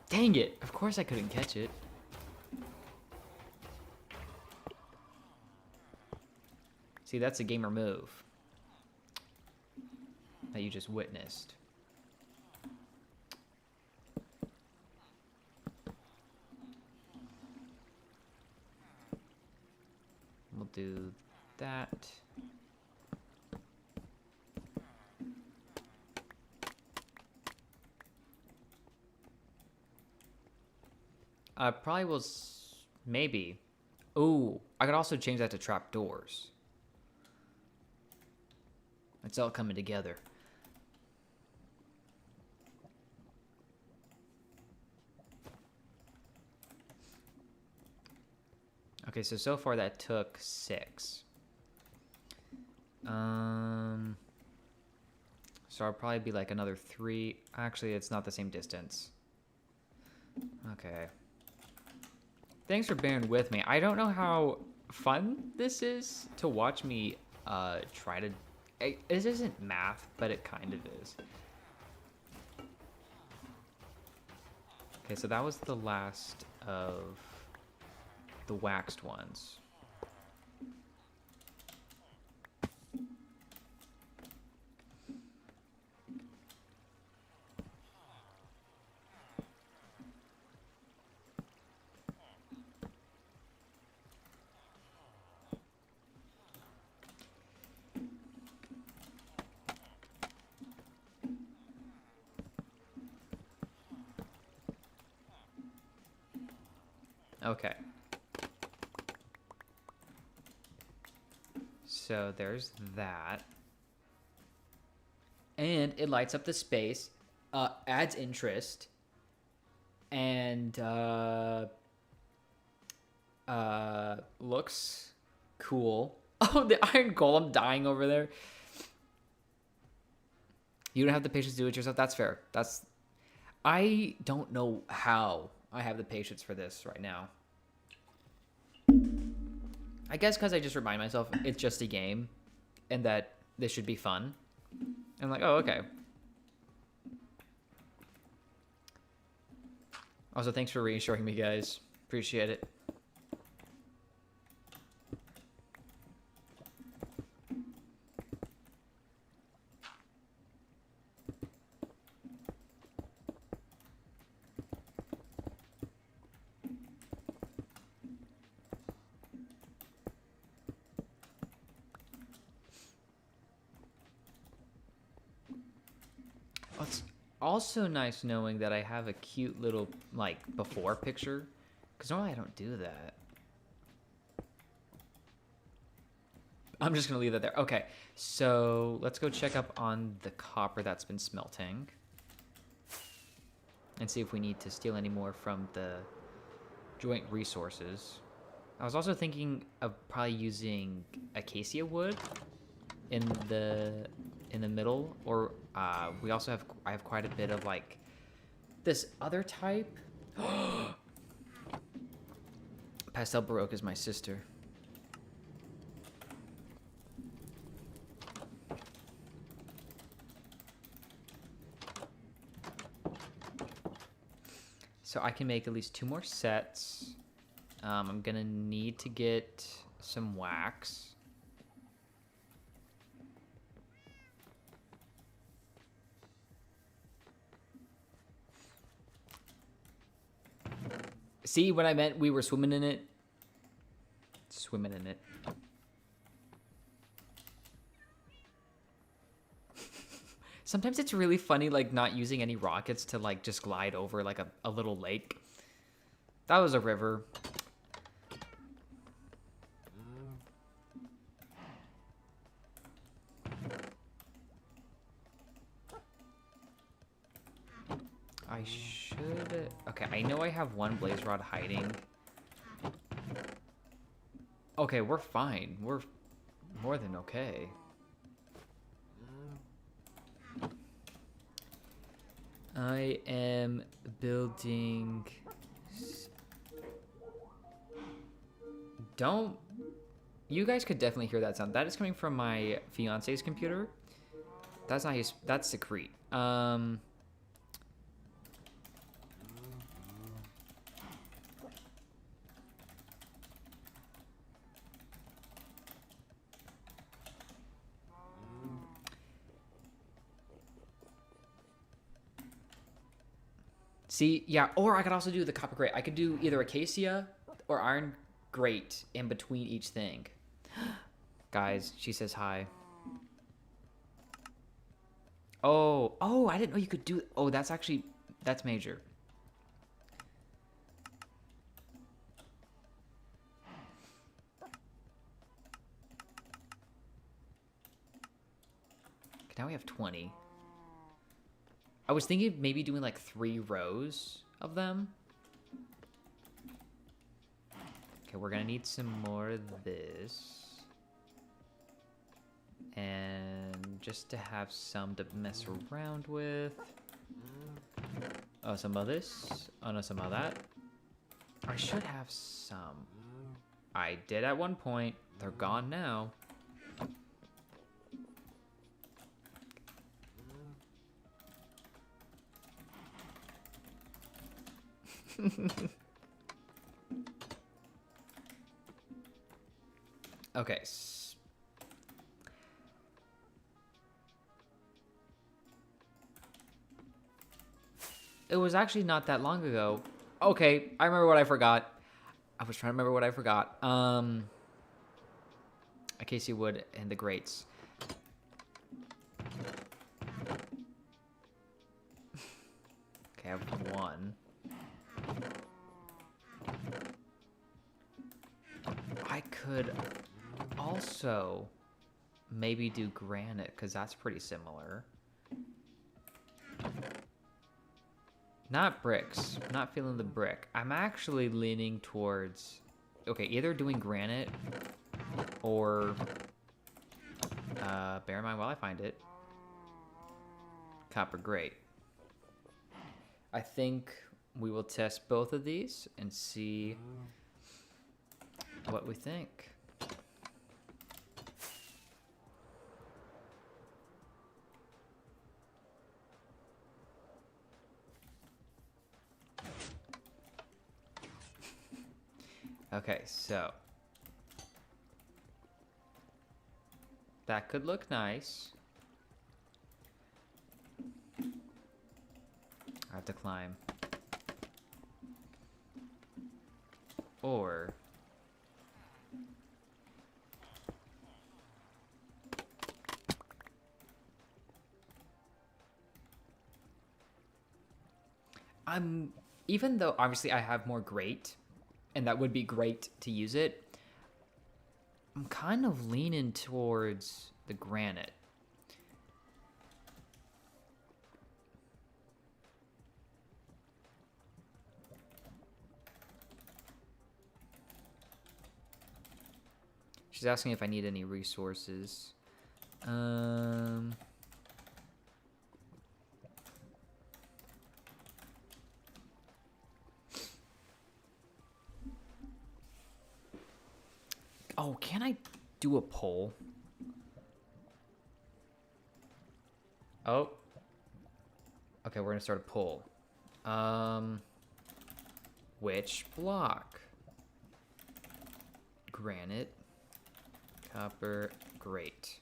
Dang it! Of course I couldn't catch it. See, that's a gamer move that you just witnessed. We'll do that. Probably will maybe. Ooh, I could also change that to trapdoors. It's all coming together. Okay, so far that took 6. So I'll probably be like another 3. Actually, it's not the same distance. Okay. Thanks for bearing with me. I don't know how fun this is to watch me try to... It isn't math, but it kind of is. Okay, so that was the last of the waxed ones. Okay. So there's that. And it lights up the space, adds interest, and looks cool. Oh, the iron golem dying over there. You don't have the patience to do it yourself. That's fair. I don't know how I have the patience for this right now. I guess because I just remind myself it's just a game and that this should be fun. And I'm like, oh, okay. Also, thanks for reassuring me, guys. Appreciate it. It's also nice knowing that I have a cute little, like, before picture. Because normally I don't do that. I'm just going to leave that there. Okay, so let's go check up on the copper that's been smelting. And see if we need to steal any more from the joint resources. I was also thinking of probably using acacia wood in the middle, or we also have I have quite a bit of like this other type. Pastel Baroque is my sister. So I can make at least 2 more sets. I'm gonna need to get some wax. See what I meant? We were swimming in it. Swimming in it. Sometimes it's really funny, like, not using any rockets to, like, just glide over, like, a little lake. That was a river. I should... Okay, I know I have 1 blaze rod hiding. Okay, we're fine. We're more than okay. I am building... don't... You guys could definitely hear that sound. That is coming from my fiance's computer. That's not his... That's Secrete. See, yeah, or I could also do the copper grate. I could do either acacia or iron grate in between each thing. Guys, she says hi. Oh, I didn't know you could do... Oh, that's actually... That's major. Okay, now we have 20. I was thinking maybe doing like 3 rows of them. Okay, we're gonna need some more of this. And just to have some to mess around with. Oh, some of this. Oh, no, some of that. I should have some. I did at one point. They're gone now. Okay. It was actually not that long ago. Okay, I remember what I forgot. I was trying to remember what I forgot. Acacia wood and the grates. Okay, I have 1. I could also maybe do granite, because that's pretty similar. Not bricks. Not feeling the brick. I'm actually leaning towards... Okay, either doing granite or... bear in mind while I find it. Copper grate. I think we will test both of these and see what we think. Okay, so that could look nice. I have to climb. Or even though obviously I have more grate, and that would be great to use it, I'm kind of leaning towards the granite. She's asking if I need any resources. Oh, can I do a poll? Oh. Okay, we're gonna start a poll. Which block? Granite, copper, grate.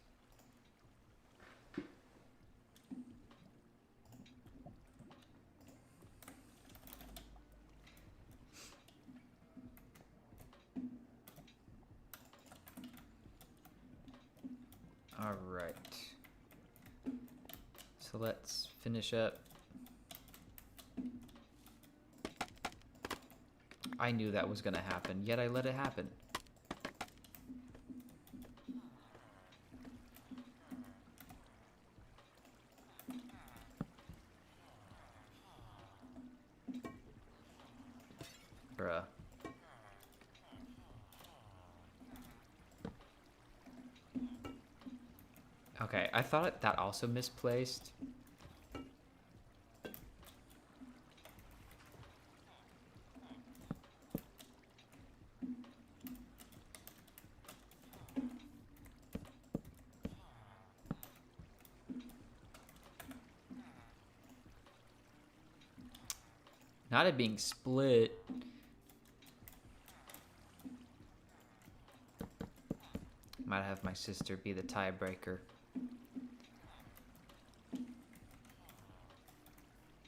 All right. So let's finish up. I knew that was gonna happen, yet I let it happen. Bruh. Okay, I thought that also misplaced. Not it being split. Might have my sister be the tiebreaker.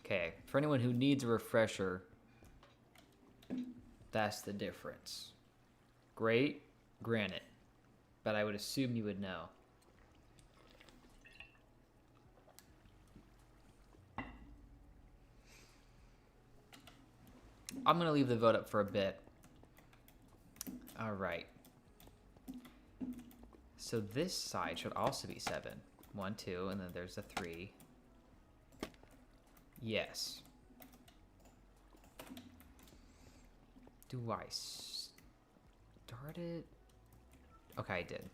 Okay, for anyone who needs a refresher, that's the difference. Great, granite. But I would assume you would know. I'm gonna leave the vote up for a bit. All right. So this side should also be 7. 1, 2, and then there's a 3. Yes. Do I start it? Okay, I did.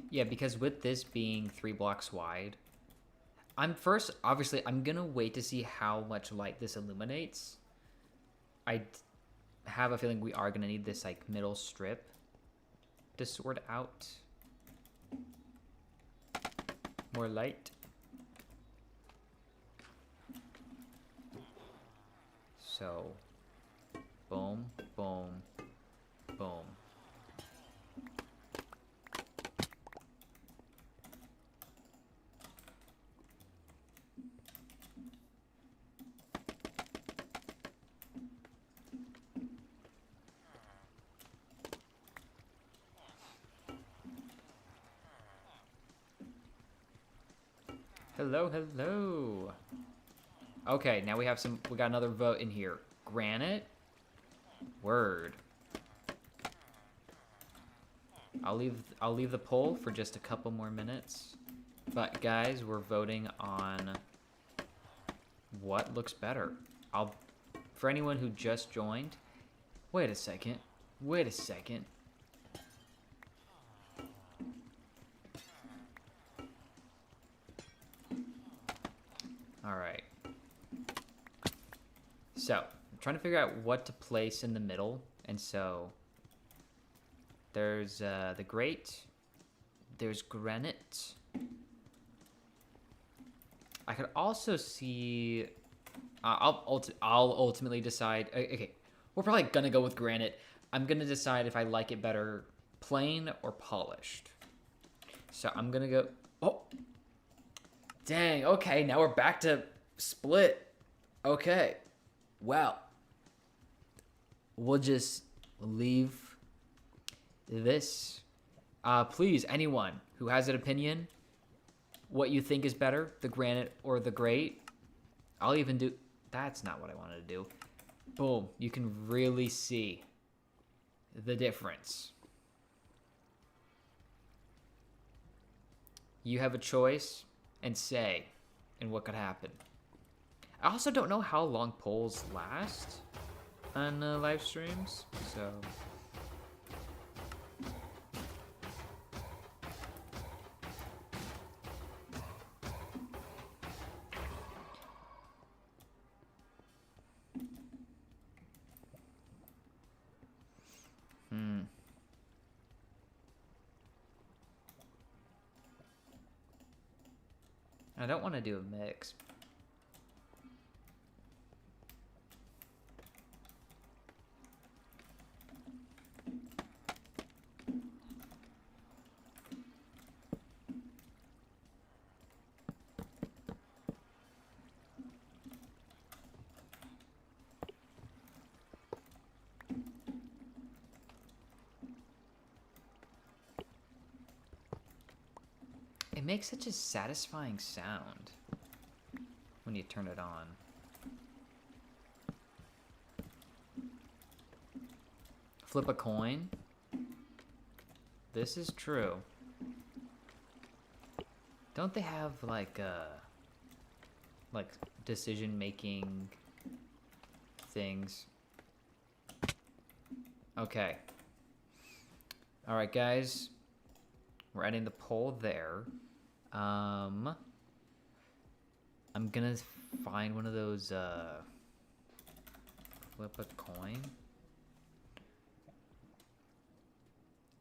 Yeah, because with this being 3 blocks wide, obviously, I'm gonna wait to see how much light this illuminates. I have a feeling we are gonna need this like middle strip to sort out more light. So, boom, boom, boom. Hello, hello. Okay, now we got another vote in here. Granite? Word. I'll leave the poll for just a couple more minutes. But guys, we're voting on what looks better. For anyone who just joined, wait a second. All right. So, I'm trying to figure out what to place in the middle. And so, there's the grate. There's granite. I could also see... I'll ultimately decide... Okay, we're probably going to go with granite. I'm going to decide if I like it better plain or polished. So, I'm going to go... Oh! Dang, okay, now we're back to split. Okay. Well, we'll just leave this. Please, anyone who has an opinion, what you think is better, the granite or the grate, I'll even do... That's not what I wanted to do. Boom, you can really see the difference. You have a choice and say, and what could happen. I also don't know how long polls last on live streams, so... I don't want to do a mix. It makes such a satisfying sound when you turn it on. Flip a coin. This is true. Don't they have like like decision-making things. Okay. All right, guys. We're ending the poll there. I'm gonna find one of those flip a coin.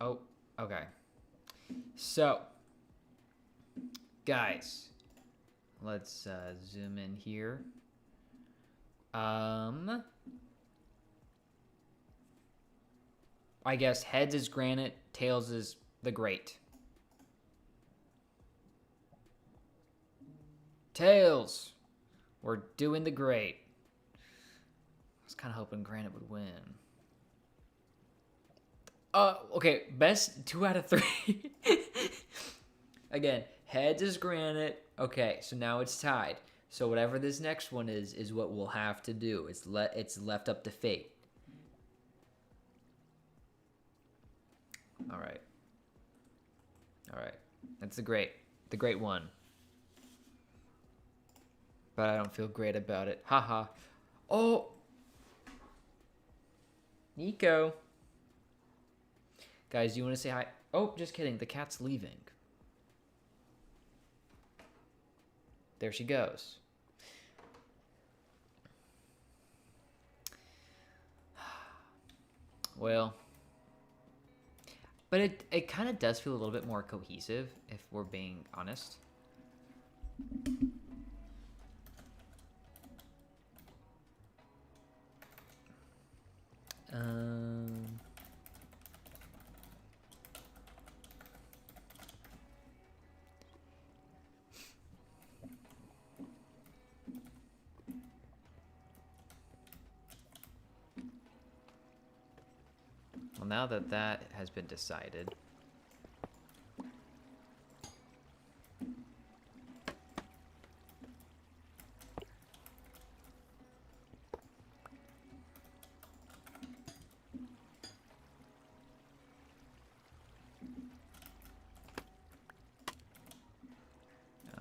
Oh, okay. So, guys, let's zoom in here. I guess heads is granite, tails is the great. Tails! We're doing the great. I was kind of hoping granite would win. Okay, best 2 out of 3. Again, heads is granite. Okay, so now it's tied. So whatever this next one is what we'll have to do. It's left up to fate. All right. That's the great one. But I don't feel great about it. Haha. Oh. Nico. Guys, do you want to say hi? Oh, just kidding. The cat's leaving. There she goes. Well, but it kind of does feel a little bit more cohesive, if we're being honest. Well, now that that has been decided.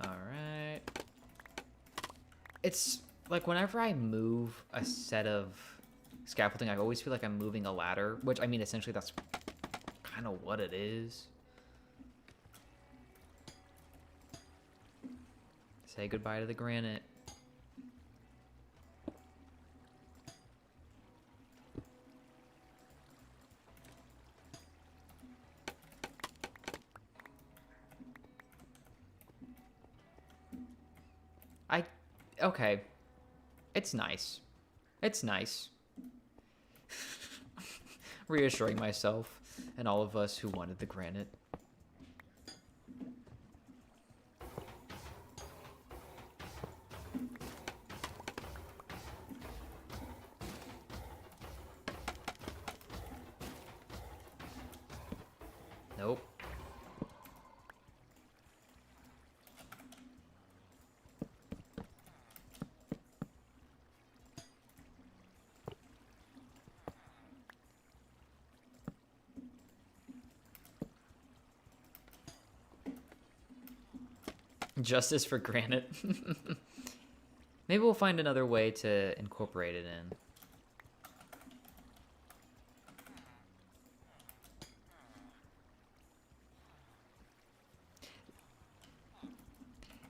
All right. It's like whenever I move a set of scaffolding, I always feel like I'm moving a ladder, which, I mean, essentially that's kind of what it is. Say goodbye to the granite. Okay. It's nice. It's nice. Reassuring myself and all of us who wanted the granite. Nope. Justice for granite. Maybe we'll find another way to incorporate it in.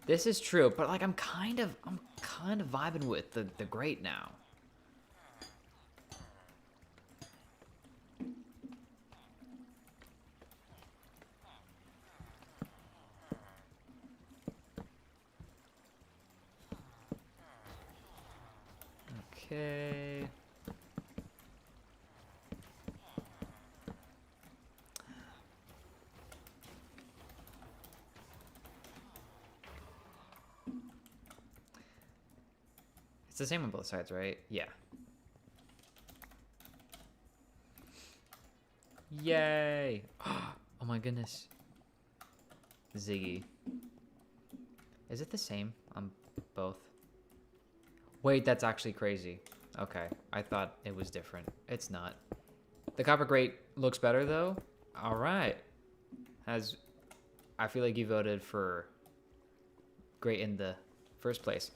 This is true, but like I'm kind of vibing with the great now. Okay. It's the same on both sides, right? Yeah. Yay! Oh my goodness. Ziggy. Is it the same on both? Wait, that's actually crazy. Okay, I thought it was different. It's not. The copper grate looks better though. All right. I feel like you voted for great in the first place.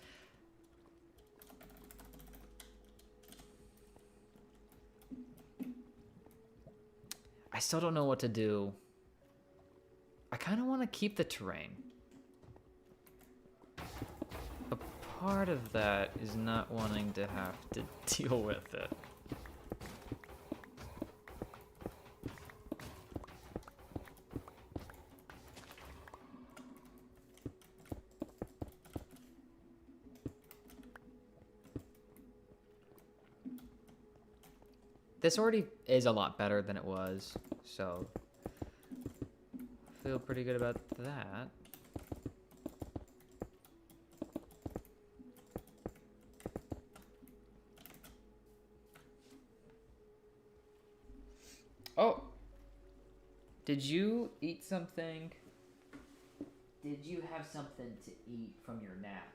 still don't know what to do. I kind of want to keep the terrain. But part of that is not wanting to have to deal with it. This already is a lot better than it was, so feel pretty good about that. Oh, did you eat something? Did you have something to eat from your nap?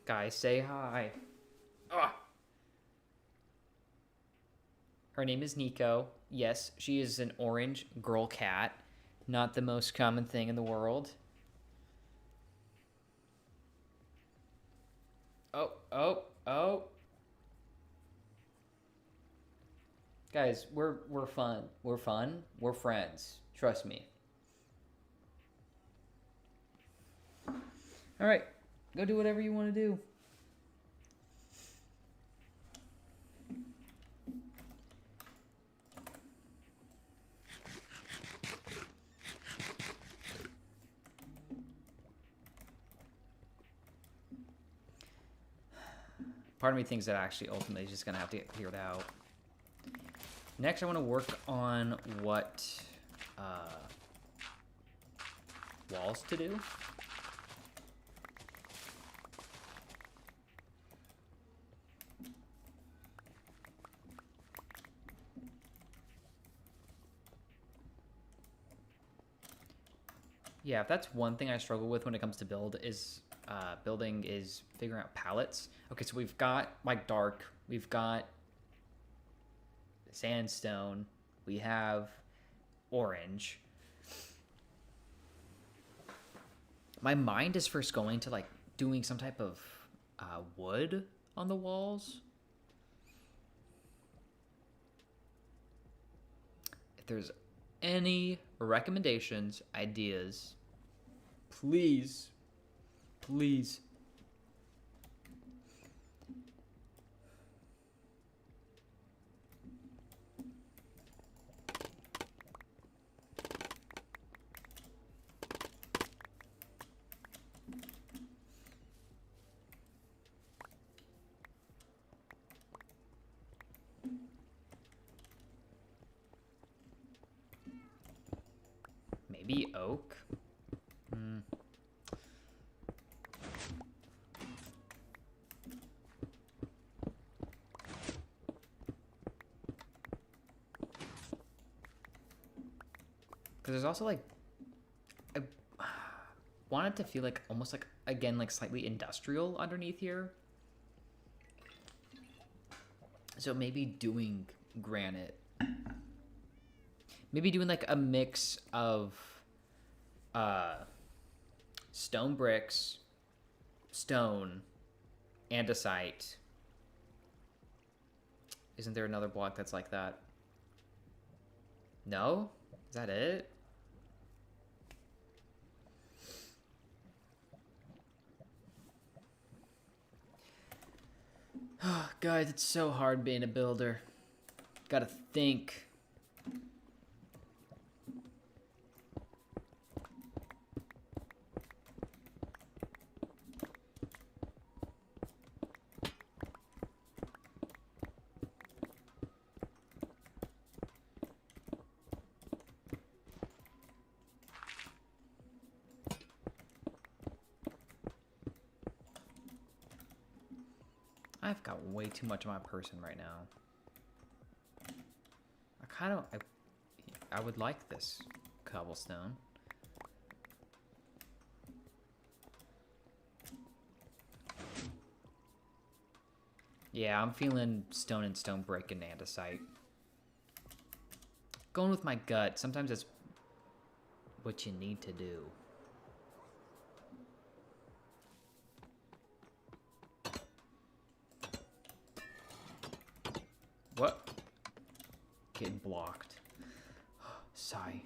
Guys, say hi. Ugh. Her name is Nico. Yes, she is an orange girl cat. Not the most common thing in the world. Oh. Guys, we're fun. We're fun. We're friends. Trust me. All right, go do whatever you want to do. Part of me thinks that actually ultimately is just gonna have to get cleared out. Next, I want to work on what walls to do. Yeah, if that's one thing I struggle with when it comes to building is figuring out palettes. Okay, so we've got like dark, we've got sandstone, we have orange. My mind is first going to like doing some type of wood on the walls. If there's any recommendations, ideas, please. Maybe oak. Because there's also like, I want it to feel like almost like, again, like slightly industrial underneath here. So maybe doing granite. Maybe doing like a mix of stone bricks, stone, andesite. Isn't there another block that's like that? No? Is that it? Guys, it's so hard being a builder. Gotta think. I've got way too much of my person right now. I would like this cobblestone. Yeah, I'm feeling stone and stone brick and andesite. Going with my gut. Sometimes that's what you need to do. getting blocked. Sigh.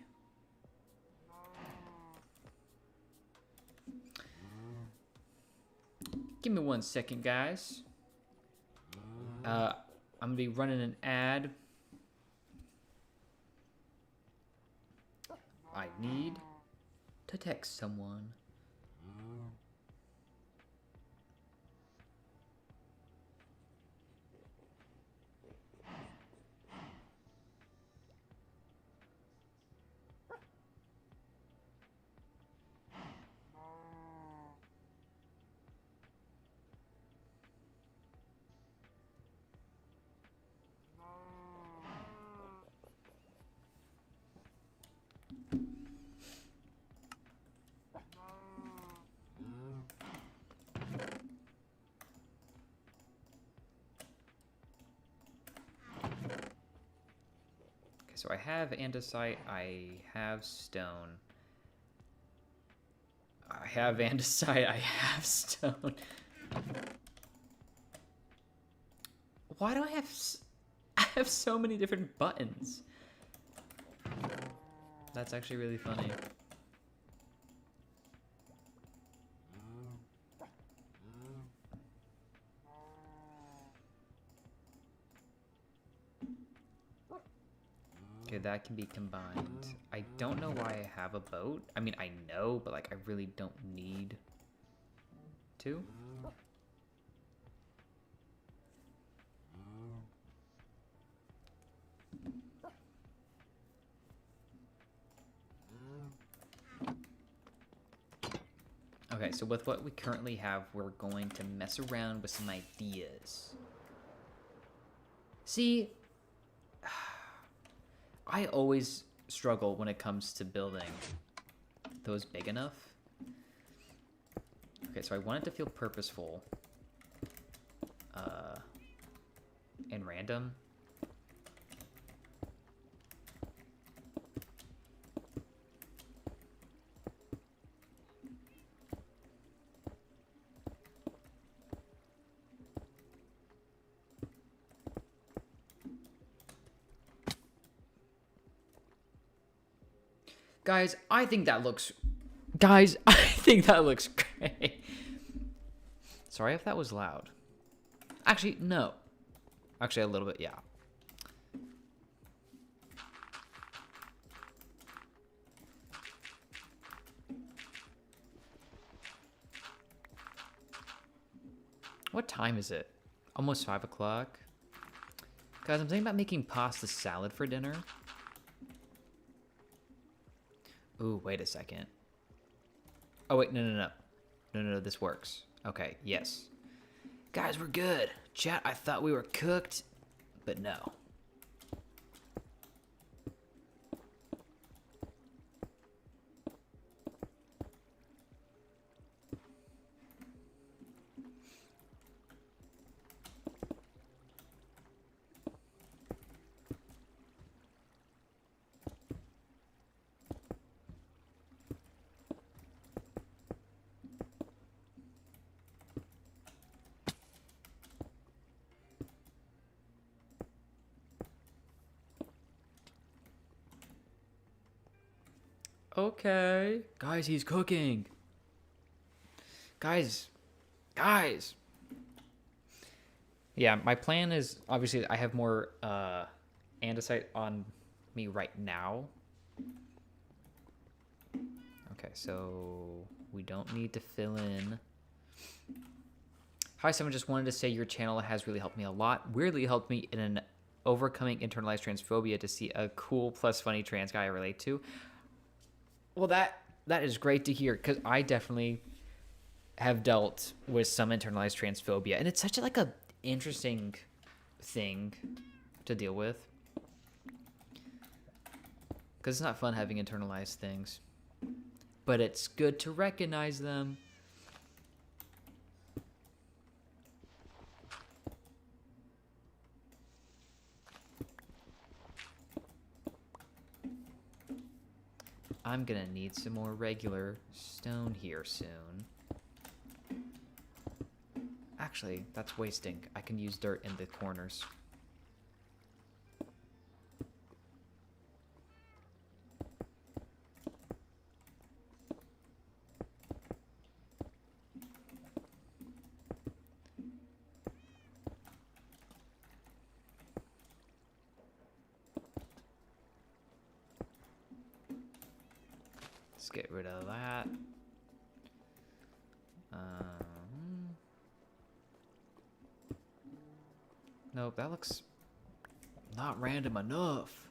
Give me 1 second, guys. I'm gonna be running an ad. I need to text someone. So I have andesite, I have stone. I have andesite, I have stone. Why do I have so many different buttons? That's actually really funny. Okay, that can be combined. I don't know why I have a boat. I mean, I know, but like I really don't need to. Okay, so with what we currently have, we're going to mess around with some ideas. See, I always struggle when it comes to building those big enough. Okay, so I want it to feel purposeful and random. Guys, I think that looks... Guys, I think that looks great. Sorry if that was loud. Actually, no. Actually, a little bit, yeah. What time is it? Almost 5 o'clock. Guys, I'm thinking about making pasta salad for dinner. Ooh, wait a second. Oh, wait, no. No, this works. Okay, yes. Guys, we're good. Chat, I thought we were cooked, but no. Okay. Guys, he's cooking. Guys. Yeah, my plan is, obviously, I have more andesite on me right now. Okay, so we don't need to fill in. Hi, someone just wanted to say your channel has really helped me a lot. Weirdly helped me in an overcoming internalized transphobia to see a cool plus funny trans guy I relate to. Well, that is great to hear, because I definitely have dealt with some internalized transphobia, and it's such like a interesting thing to deal with, because it's not fun having internalized things, but it's good to recognize them. I'm gonna need some more regular stone here soon. Actually, that's wasting. I can use dirt in the corners. Let's get rid of that. Nope, that looks not random enough.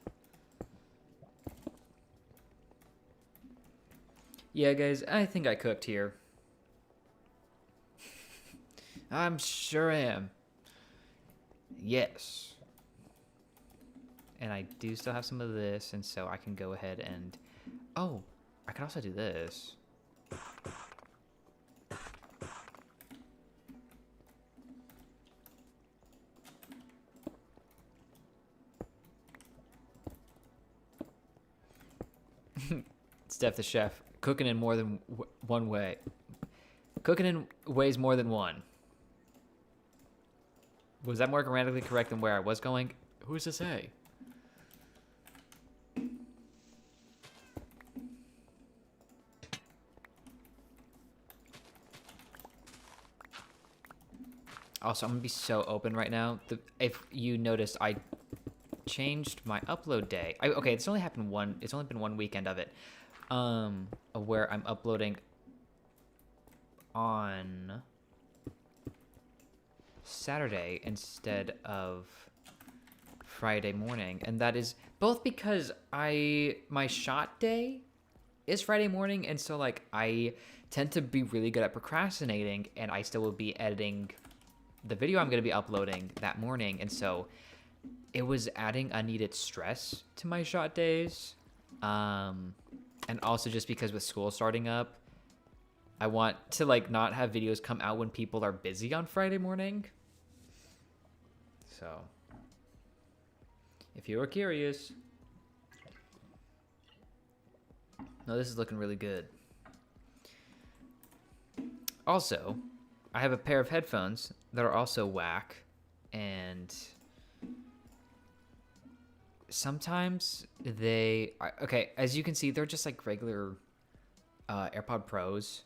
Yeah, guys, I think I cooked here. I'm sure I am. Yes. And I do still have some of this, and so I can go ahead and... Oh, I can also do this. Steph the chef, cooking in more than one way. Cooking in ways more than one. Was that more grammatically correct than where I was going? Who's to say? Also, I'm gonna be so open right now. If you noticed, I changed my upload day. Okay, it's only happened one. It's only been one weekend of it, where I'm uploading on Saturday instead of Friday morning, and that is both because my shot day is Friday morning, and so like I tend to be really good at procrastinating, and I still will be editing the video I'm going to be uploading that morning, and so it was adding unneeded stress to my shot days, and also just because with school starting up, I want to like not have videos come out when people are busy on Friday morning. So if you were curious. No, this is looking really good. Also, I have a pair of headphones that are also whack, and sometimes okay, as you can see, they're just like regular AirPod Pros,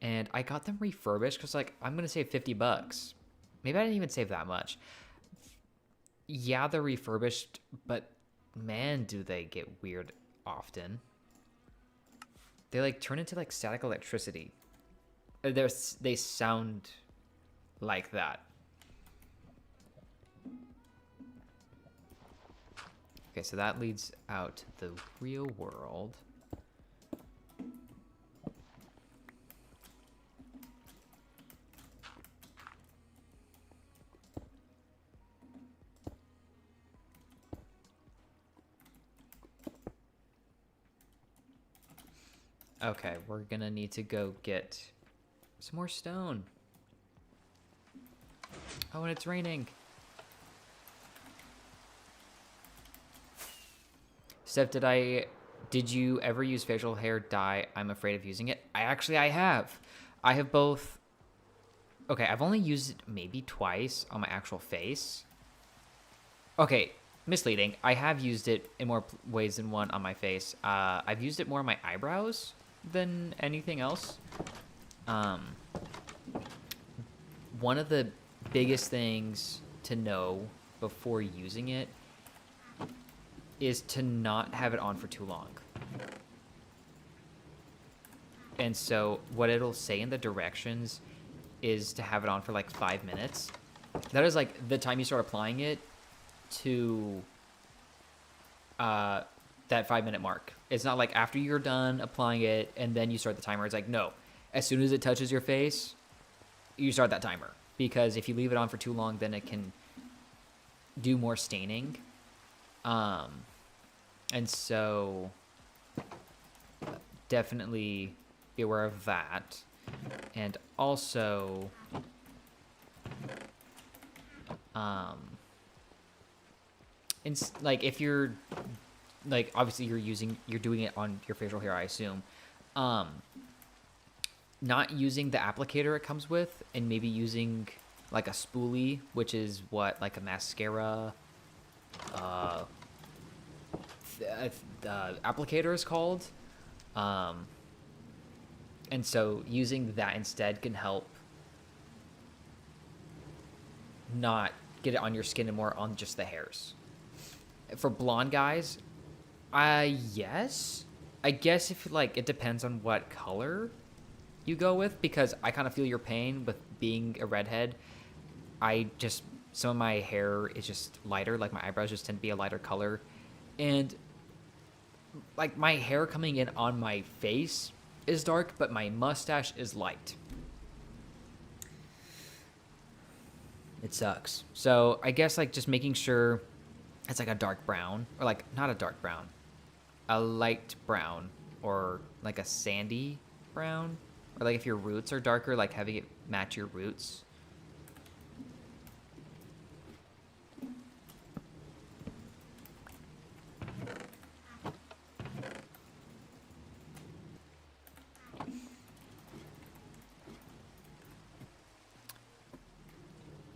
and I got them refurbished because like I'm gonna save $50. Maybe I didn't even save that much. Yeah, they're refurbished, but man, do they get weird often. They like turn into like static electricity. They sound like that. Okay, so that leads out to the real world. Okay, we're gonna need to go get some more stone. Oh, and it's raining. Steph, did you ever use facial hair dye? I'm afraid of using it. I have. I have both. Okay, I've only used it maybe twice on my actual face. Okay, misleading. I have used it in more ways than one on my face. I've used it more on my eyebrows than anything else. One of the biggest things to know before using it is to not have it on for too long. And so what it'll say in the directions is to have it on for like 5 minutes. That is like the time you start applying it to that 5-minute mark. It's not like after you're done applying it and then you start the timer. It's like, no, as soon as it touches your face, you start that timer. Because if you leave it on for too long, then it can do more staining. And so definitely be aware of that. And also, like if you're like, obviously you're doing it on your facial hair, I assume, not using the applicator it comes with, and maybe using like a spoolie, which is what like a mascara applicator is called. And so using that instead can help not get it on your skin and more on just the hairs. For blonde guys, yes. I guess if like it depends on what color you go with, because I kind of feel your pain with being a redhead. I just some of my hair is just lighter, like my eyebrows just tend to be a lighter color, and like my hair coming in on my face is dark, but my mustache is light. It sucks. So I guess like just making sure it's like a dark brown, or like not a dark brown, a light brown, or like a sandy brown, or like if your roots are darker, like having it match your roots.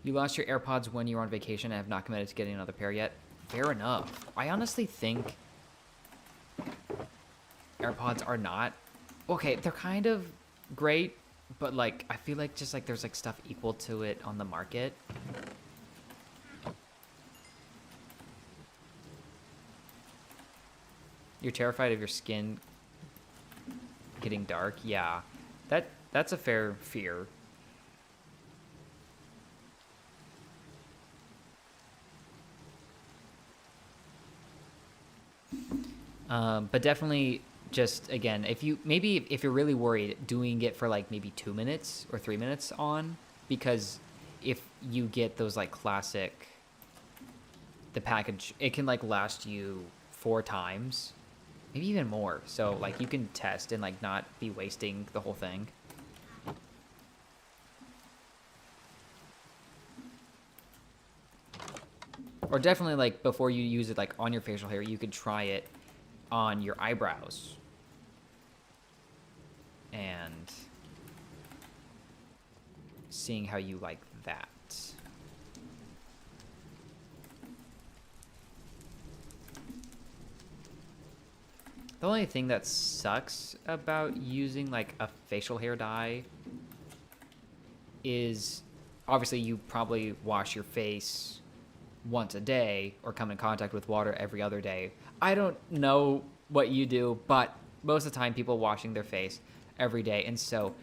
You lost your AirPods when you were on vacation and have not committed to getting another pair yet. Fair enough. I honestly think AirPods are not okay. They're kind of great, but like I feel like just like there's like stuff equal to it on the market. You're terrified of your skin getting dark. Yeah, that's a fair fear. But definitely just again, if you maybe if you're really worried, doing it for like maybe 2 minutes or 3 minutes on, because if you get those like classic, the package, it can like last you 4 times, maybe even more. So like you can test and like not be wasting the whole thing. Or definitely like before you use it like on your facial hair, you could try it on your eyebrows. And seeing how you like that. The only thing that sucks about using like a facial hair dye is obviously you probably wash your face once a day or come in contact with water every other day. I don't know what you do, but most of the time people washing their face every day. And so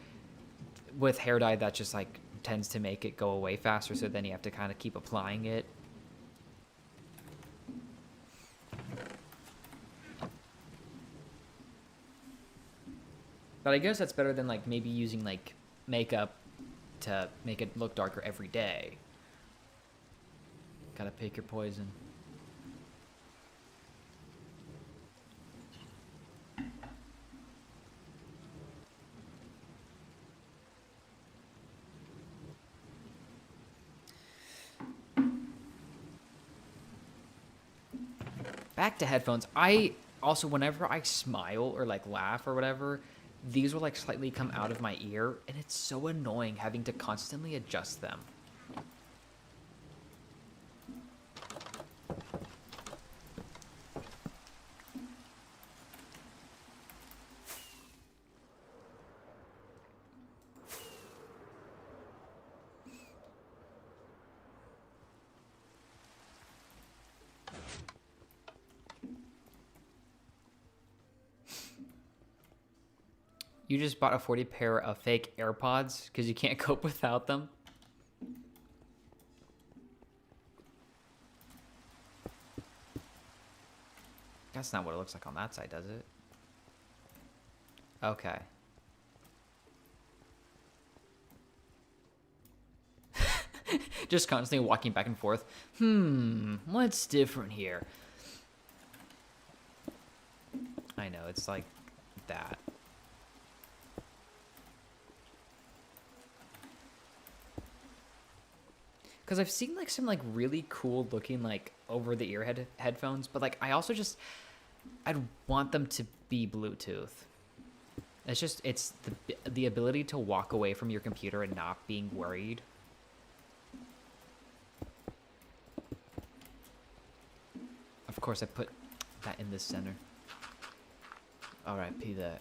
with hair dye, that just like tends to make it go away faster. So then you have to kind of keep applying it. But I guess that's better than like maybe using like makeup to make it look darker every day. Gotta pick your poison. Back to headphones. I also, whenever I smile or like laugh or whatever, these will like slightly come out of my ear, and it's so annoying having to constantly adjust them. You just bought a 40 pair of fake AirPods because you can't cope without them? That's not what it looks like on that side, does it? Okay. Just constantly walking back and forth. What's different here? I know, it's like that. Because I've seen like some like really cool looking like over the ear headphones, but like I also just I'd want them to be Bluetooth. It's the ability to walk away from your computer and not being worried. Of course, I put that in the center. R.I.P. that.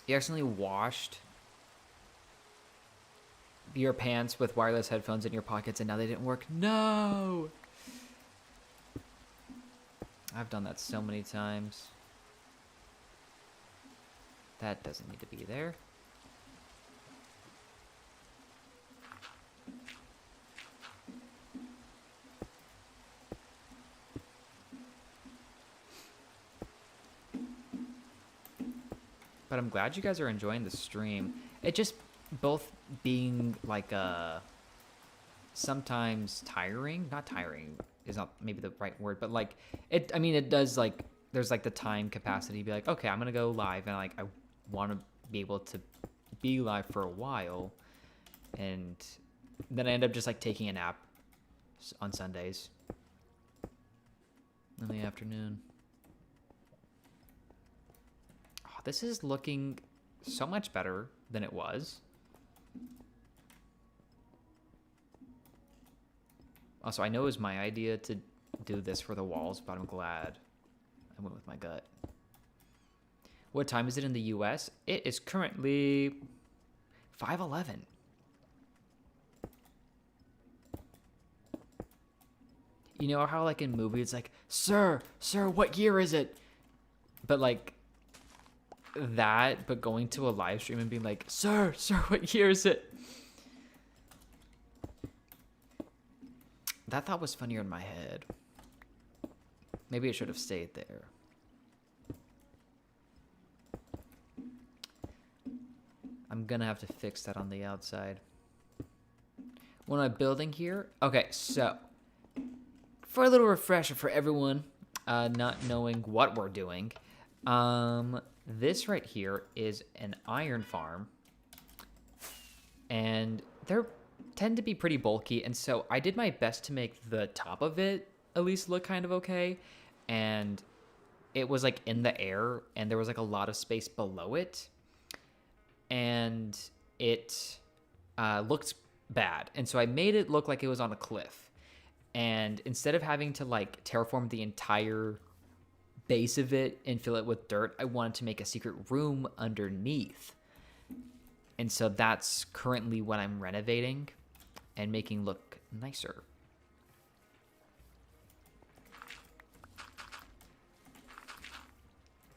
You accidentally washed your pants with wireless headphones in your pockets and now they didn't work. No! I've done that so many times. That doesn't need to be there. But I'm glad you guys are enjoying the stream. It just both being like sometimes tiring, not tiring is not maybe the right word, but like it, I mean, it does like, there's like the time capacity to be like, okay, I'm going to go live and like, I want to be able to be live for a while. And then I end up just like taking a nap on Sundays in the afternoon. Oh, this is looking so much better than it was. Also, I know it was my idea to do this for the walls, but I'm glad I went with my gut. What time is it in the US? It is currently 5:11. You know how like in movies it's like, sir, what year is it? But like that, but going to a live stream and being like, sir, what year is it? That thought was funnier in my head. Maybe it should have stayed there. I'm gonna have to fix that on the outside. What am I building here? Okay, so for a little refresher for everyone not knowing what we're doing, this right here is an iron farm, and they're tend to be pretty bulky, and so I did my best to make the top of it at least look kind of okay, and it was like in the air and there was like a lot of space below it, and it looked bad, and so I made it look like it was on a cliff, and instead of having to like terraform the entire base of it and fill it with dirt, I wanted to make a secret room underneath, and so that's currently what I'm renovating and making look nicer.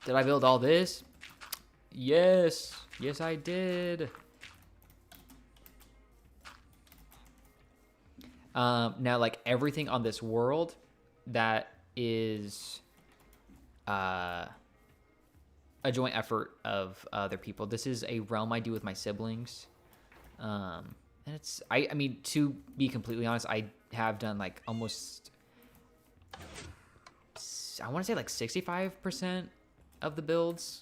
Did I build all this? Yes. Yes, I did. Now, like everything on this world that is a joint effort of other people. This is a realm I do with my siblings. And it's, I mean, to be completely honest, I have done like almost, I want to say like 65% of the builds.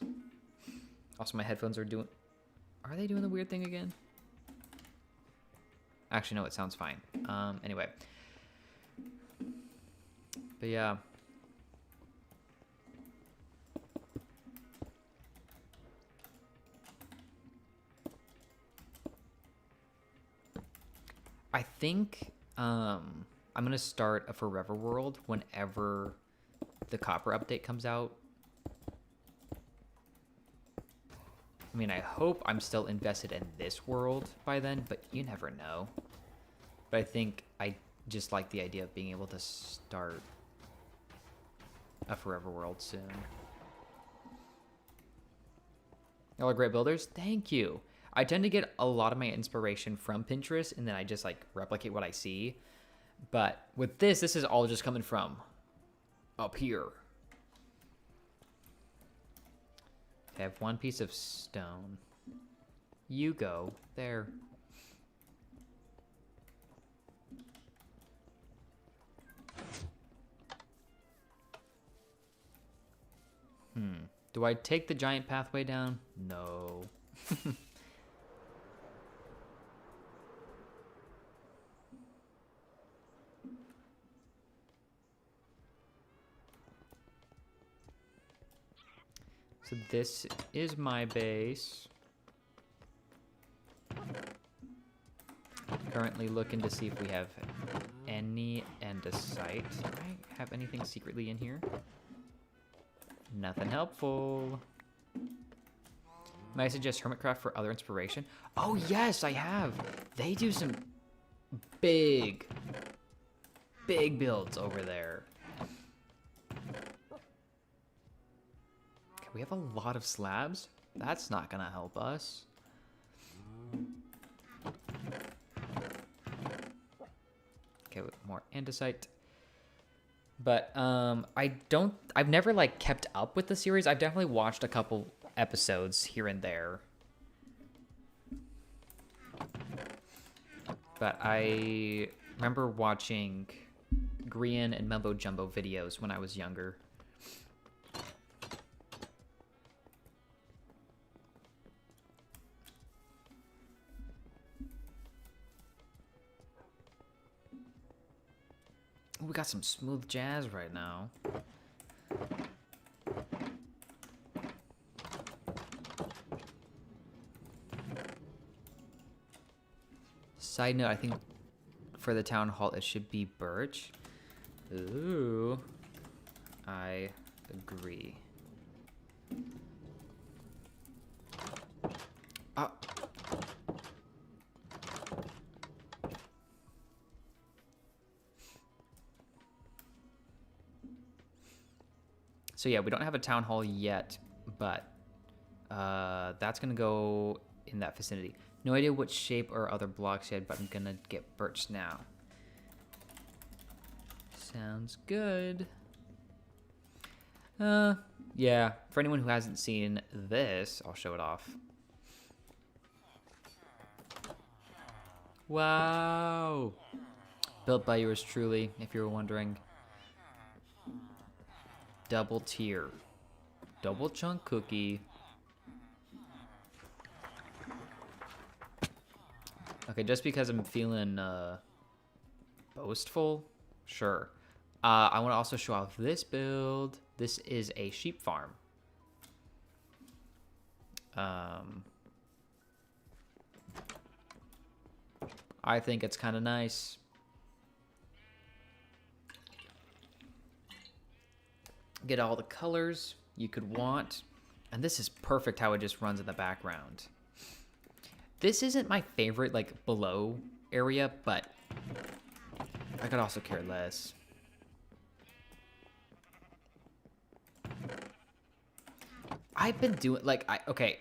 Also, my headphones are they doing the weird thing again? Actually, no, it sounds fine. Anyway. But yeah. I think I'm going to start a Forever World whenever the Copper update comes out. I mean, I hope I'm still invested in this world by then, but you never know. But I think I just like the idea of being able to start a Forever World soon. Y'all are great builders. Thank you. I tend to get a lot of my inspiration from Pinterest, and then I just like replicate what I see. But with this is all just coming from up here. I have one piece of stone. You go there. Do I take the giant pathway down? No. So this is my base. Currently looking to see if we have any andesite. Do I have anything secretly in here? Nothing helpful. Might I suggest Hermitcraft for other inspiration? Oh, yes, I have. They do some big builds over there. Okay, we have a lot of slabs. That's not gonna help us. Okay, more andesite. But I've never like kept up with the series. I've definitely watched a couple episodes here and there. But I remember watching Grian and Mumbo Jumbo videos when I was younger. We got some smooth jazz right now. Side note, I think for the town hall it should be birch. Ooh, I agree. Ah. So yeah, we don't have a town hall yet, but that's gonna go in that vicinity. No idea what shape or other blocks yet, but I'm gonna get birch now. Sounds good. Yeah, for anyone who hasn't seen this, I'll show it off. Wow. Built by yours truly, if you were wondering. Double tier. Double chunk cookie. Okay, just because I'm feeling boastful, sure. I want to also show off this build. This is a sheep farm. I think it's kind of nice. Get all the colors you could want. And this is perfect how it just runs in the background. This isn't my favorite, like, below area, but I could also care less. I've been doing, like, okay,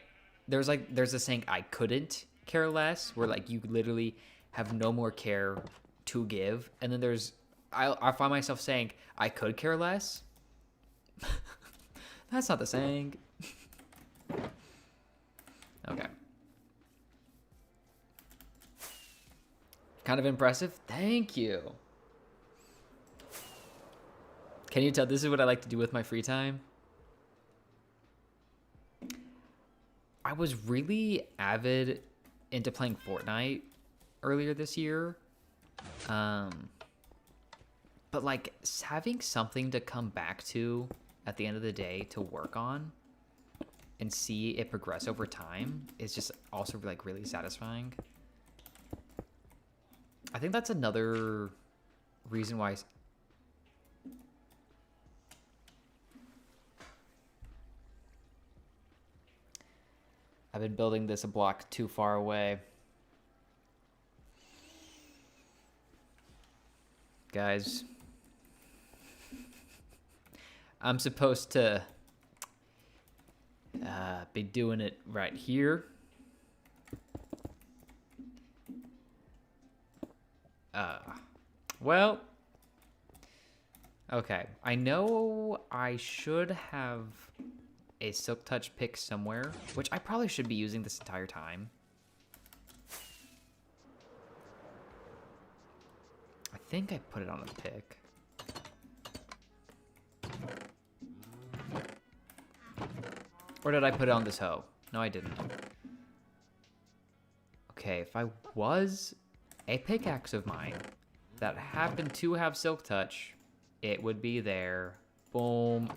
there's a saying, I couldn't care less, where, like, you literally have no more care to give. And then there's, I find myself saying, I could care less. That's not the saying. Okay. Kind of impressive. Thank you. Can you tell this is what I like to do with my free time? I was really avid into playing Fortnite earlier this year. But like having something to come back to at the end of the day to work on and see it progress over time is just also like really satisfying. I think that's another reason why I've been building this a block too far away. Guys, I'm supposed to be doing it right here. Well, okay. I know I should have a Silk Touch pick somewhere, which I probably should be using this entire time. I think I put it on a pick. Or did I put it on this hoe? No, I didn't. Okay, if I was a pickaxe of mine that happened to have Silk Touch, it would be there. Boom.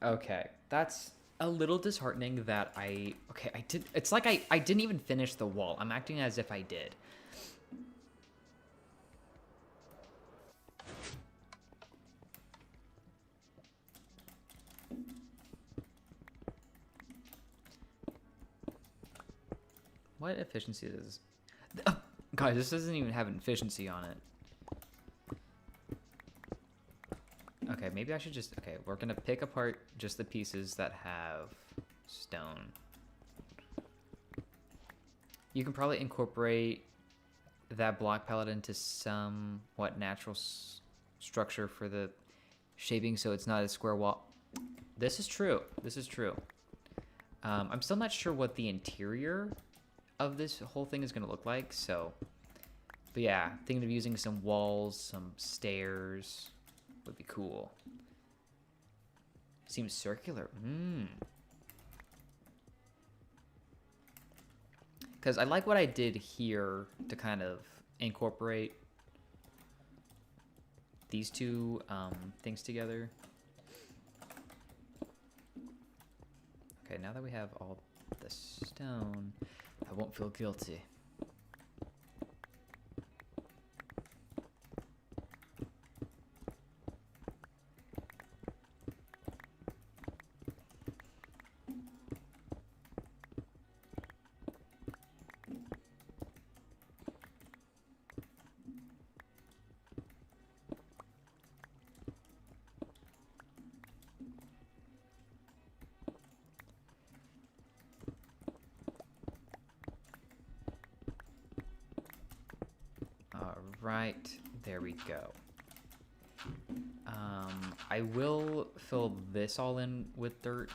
Okay, that's a little disheartening that it's like I didn't even finish the wall. I'm acting as if I did. what efficiency is this? Guys, this doesn't even have an efficiency on it. Okay, maybe I should just... Okay, we're going to pick apart just the pieces that have stone. You can probably incorporate that block palette into somewhat natural structure for the shaping so it's not a square wall. This is true. This is true. I'm still not sure what the interior of this whole thing is going to look like, so... But yeah, thinking of using some walls, some stairs would be cool. Seems circular. Because I like what I did here to kind of incorporate these two things together. Okay, now that we have all the stone, I won't feel guilty. Right, there we go. I will fill this all in with dirt.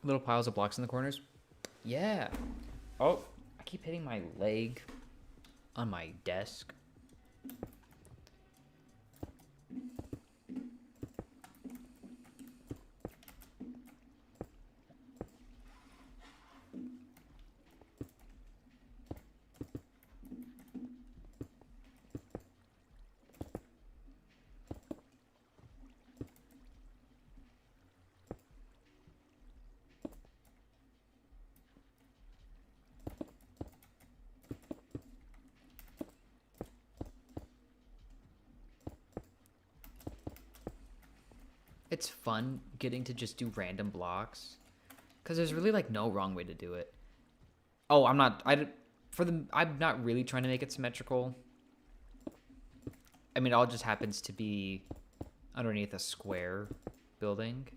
Little piles of blocks in the corners. Yeah. Oh, I keep hitting my leg on my desk. It's fun getting to just do random blocks because there's really like no wrong way to do it. Oh, I'm not really trying to make it symmetrical. I mean, it all just happens to be underneath a square building.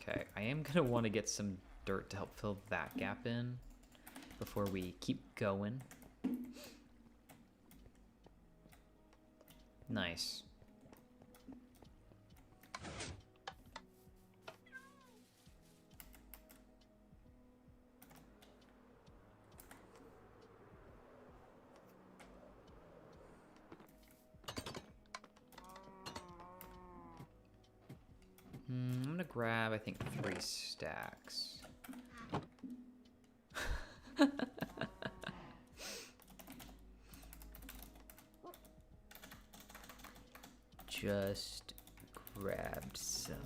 Okay, I am gonna want to get some dirt to help fill that gap in before we keep going. Nice. I'm gonna grab, I think, 3 stacks. Just grabbed some.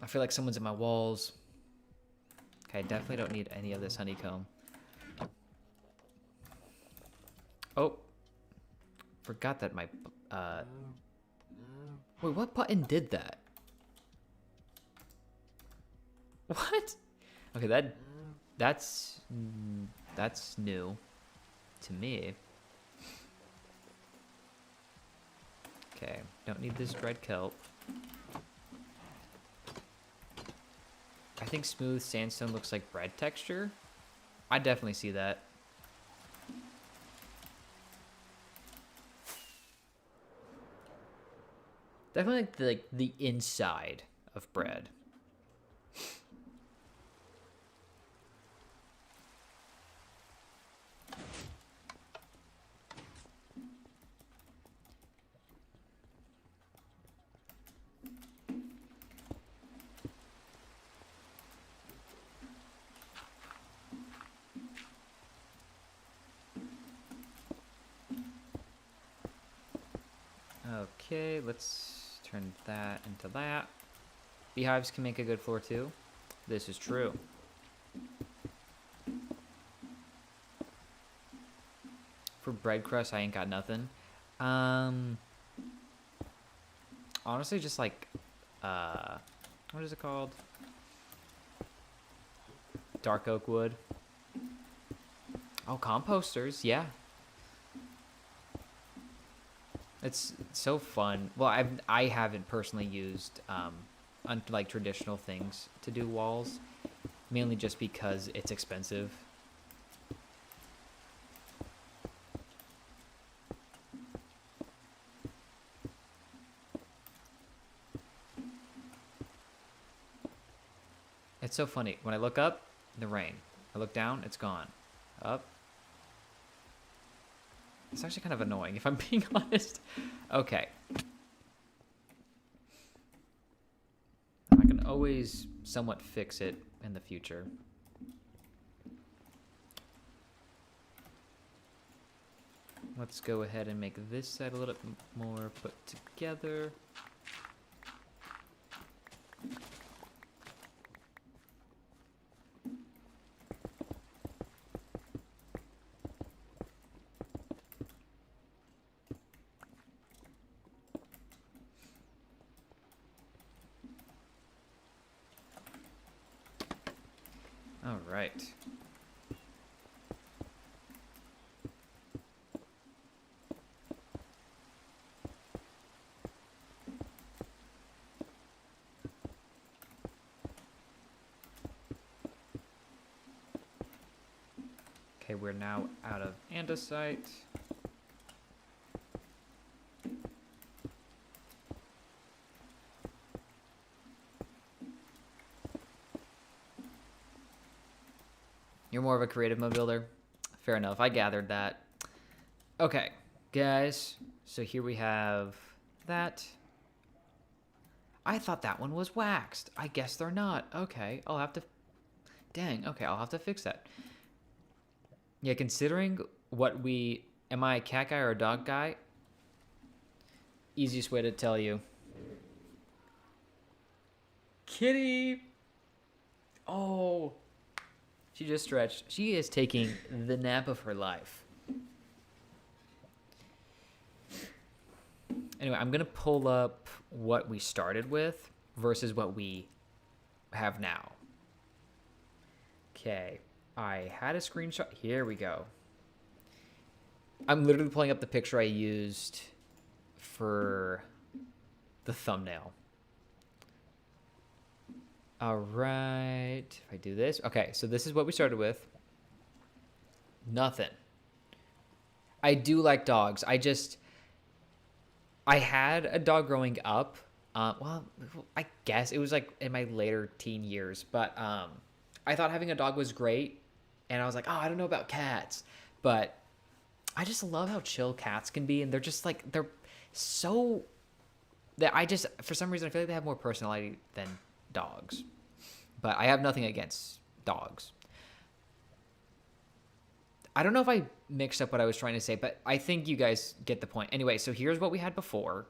I feel like someone's in my walls. Okay, I definitely don't need any of this honeycomb. Oh, forgot that my wait, what button did that? What? Okay, that's new to me. Okay, don't need this red kelp. I think smooth sandstone looks like bread texture. I definitely see that. Definitely like the inside of bread. Okay, let's turn that into that. Beehives can make a good floor too. This is true. For bread crust, I ain't got nothing. Honestly, just like, what is it called? Dark oak wood. Oh, composters, yeah. It's so fun. Well, I haven't personally used like traditional things to do walls, mainly just because it's expensive. It's so funny. When I look up, the rain. I look down, it's gone. Up. It's actually kind of annoying, if I'm being honest. Okay. I can always somewhat fix it in the future. Let's go ahead and make this side a little bit more put together. All right. Okay, we're now out of andesite. You're more of a creative mode builder? Fair enough, I gathered that. Okay, guys, so here we have that. I thought that one was waxed. I guess they're not. Okay, I'll have to... Dang, okay, I'll have to fix that. Yeah, considering what we... Am I a cat guy or a dog guy? Easiest way to tell you. Kitty! Oh... She just stretched. She is taking the nap of her life. Anyway, I'm going to pull up what we started with versus what we have now. Okay. I had a screenshot. Here we go. I'm literally pulling up the picture I used for the thumbnail. All right, if I do this. Okay, so this is what we started with. Nothing. I do like dogs. I had a dog growing up. Well, I guess it was like in my later teen years. But I thought having a dog was great. And I was like, oh, I don't know about cats. But I just love how chill cats can be. And they're just like, they're so... that I just, for some reason, I feel like they have more personality than dogs. But I have nothing against dogs. I don't know if I mixed up what I was trying to say, but I think you guys get the point. Anyway, so here's what we had before.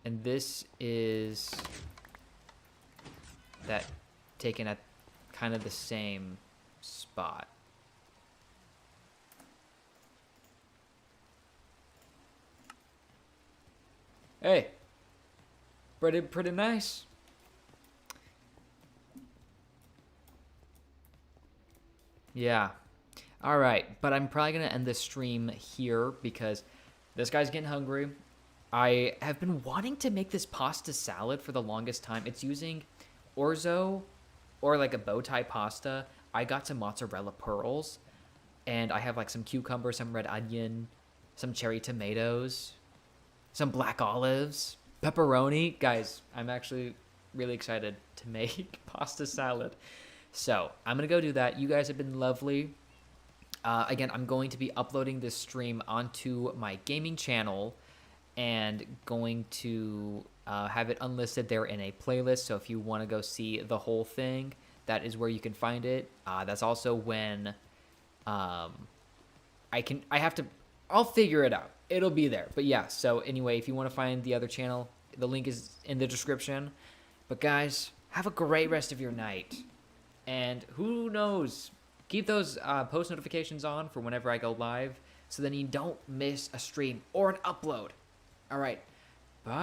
And this is that taken at kind of the same spot. Hey, pretty nice. Yeah. All right, but I'm probably going to end this stream here because this guy's getting hungry. I have been wanting to make this pasta salad for the longest time. It's using orzo or like a bow tie pasta. I got some mozzarella pearls, and I have like some cucumber, some red onion, some cherry tomatoes, some black olives, pepperoni. Guys, I'm actually really excited to make pasta salad. So I'm going to go do that. You guys have been lovely. Again, I'm going to be uploading this stream onto my gaming channel and going to have it unlisted there in a playlist. So if you want to go see the whole thing, that is where you can find it. That's also when I'll figure it out. it'll be there. But yeah, so anyway, if you want to find the other channel, the link is in the description. But guys, have a great rest of your night. And who knows, keep those post notifications on for whenever I go live, so then you don't miss a stream or an upload. All right,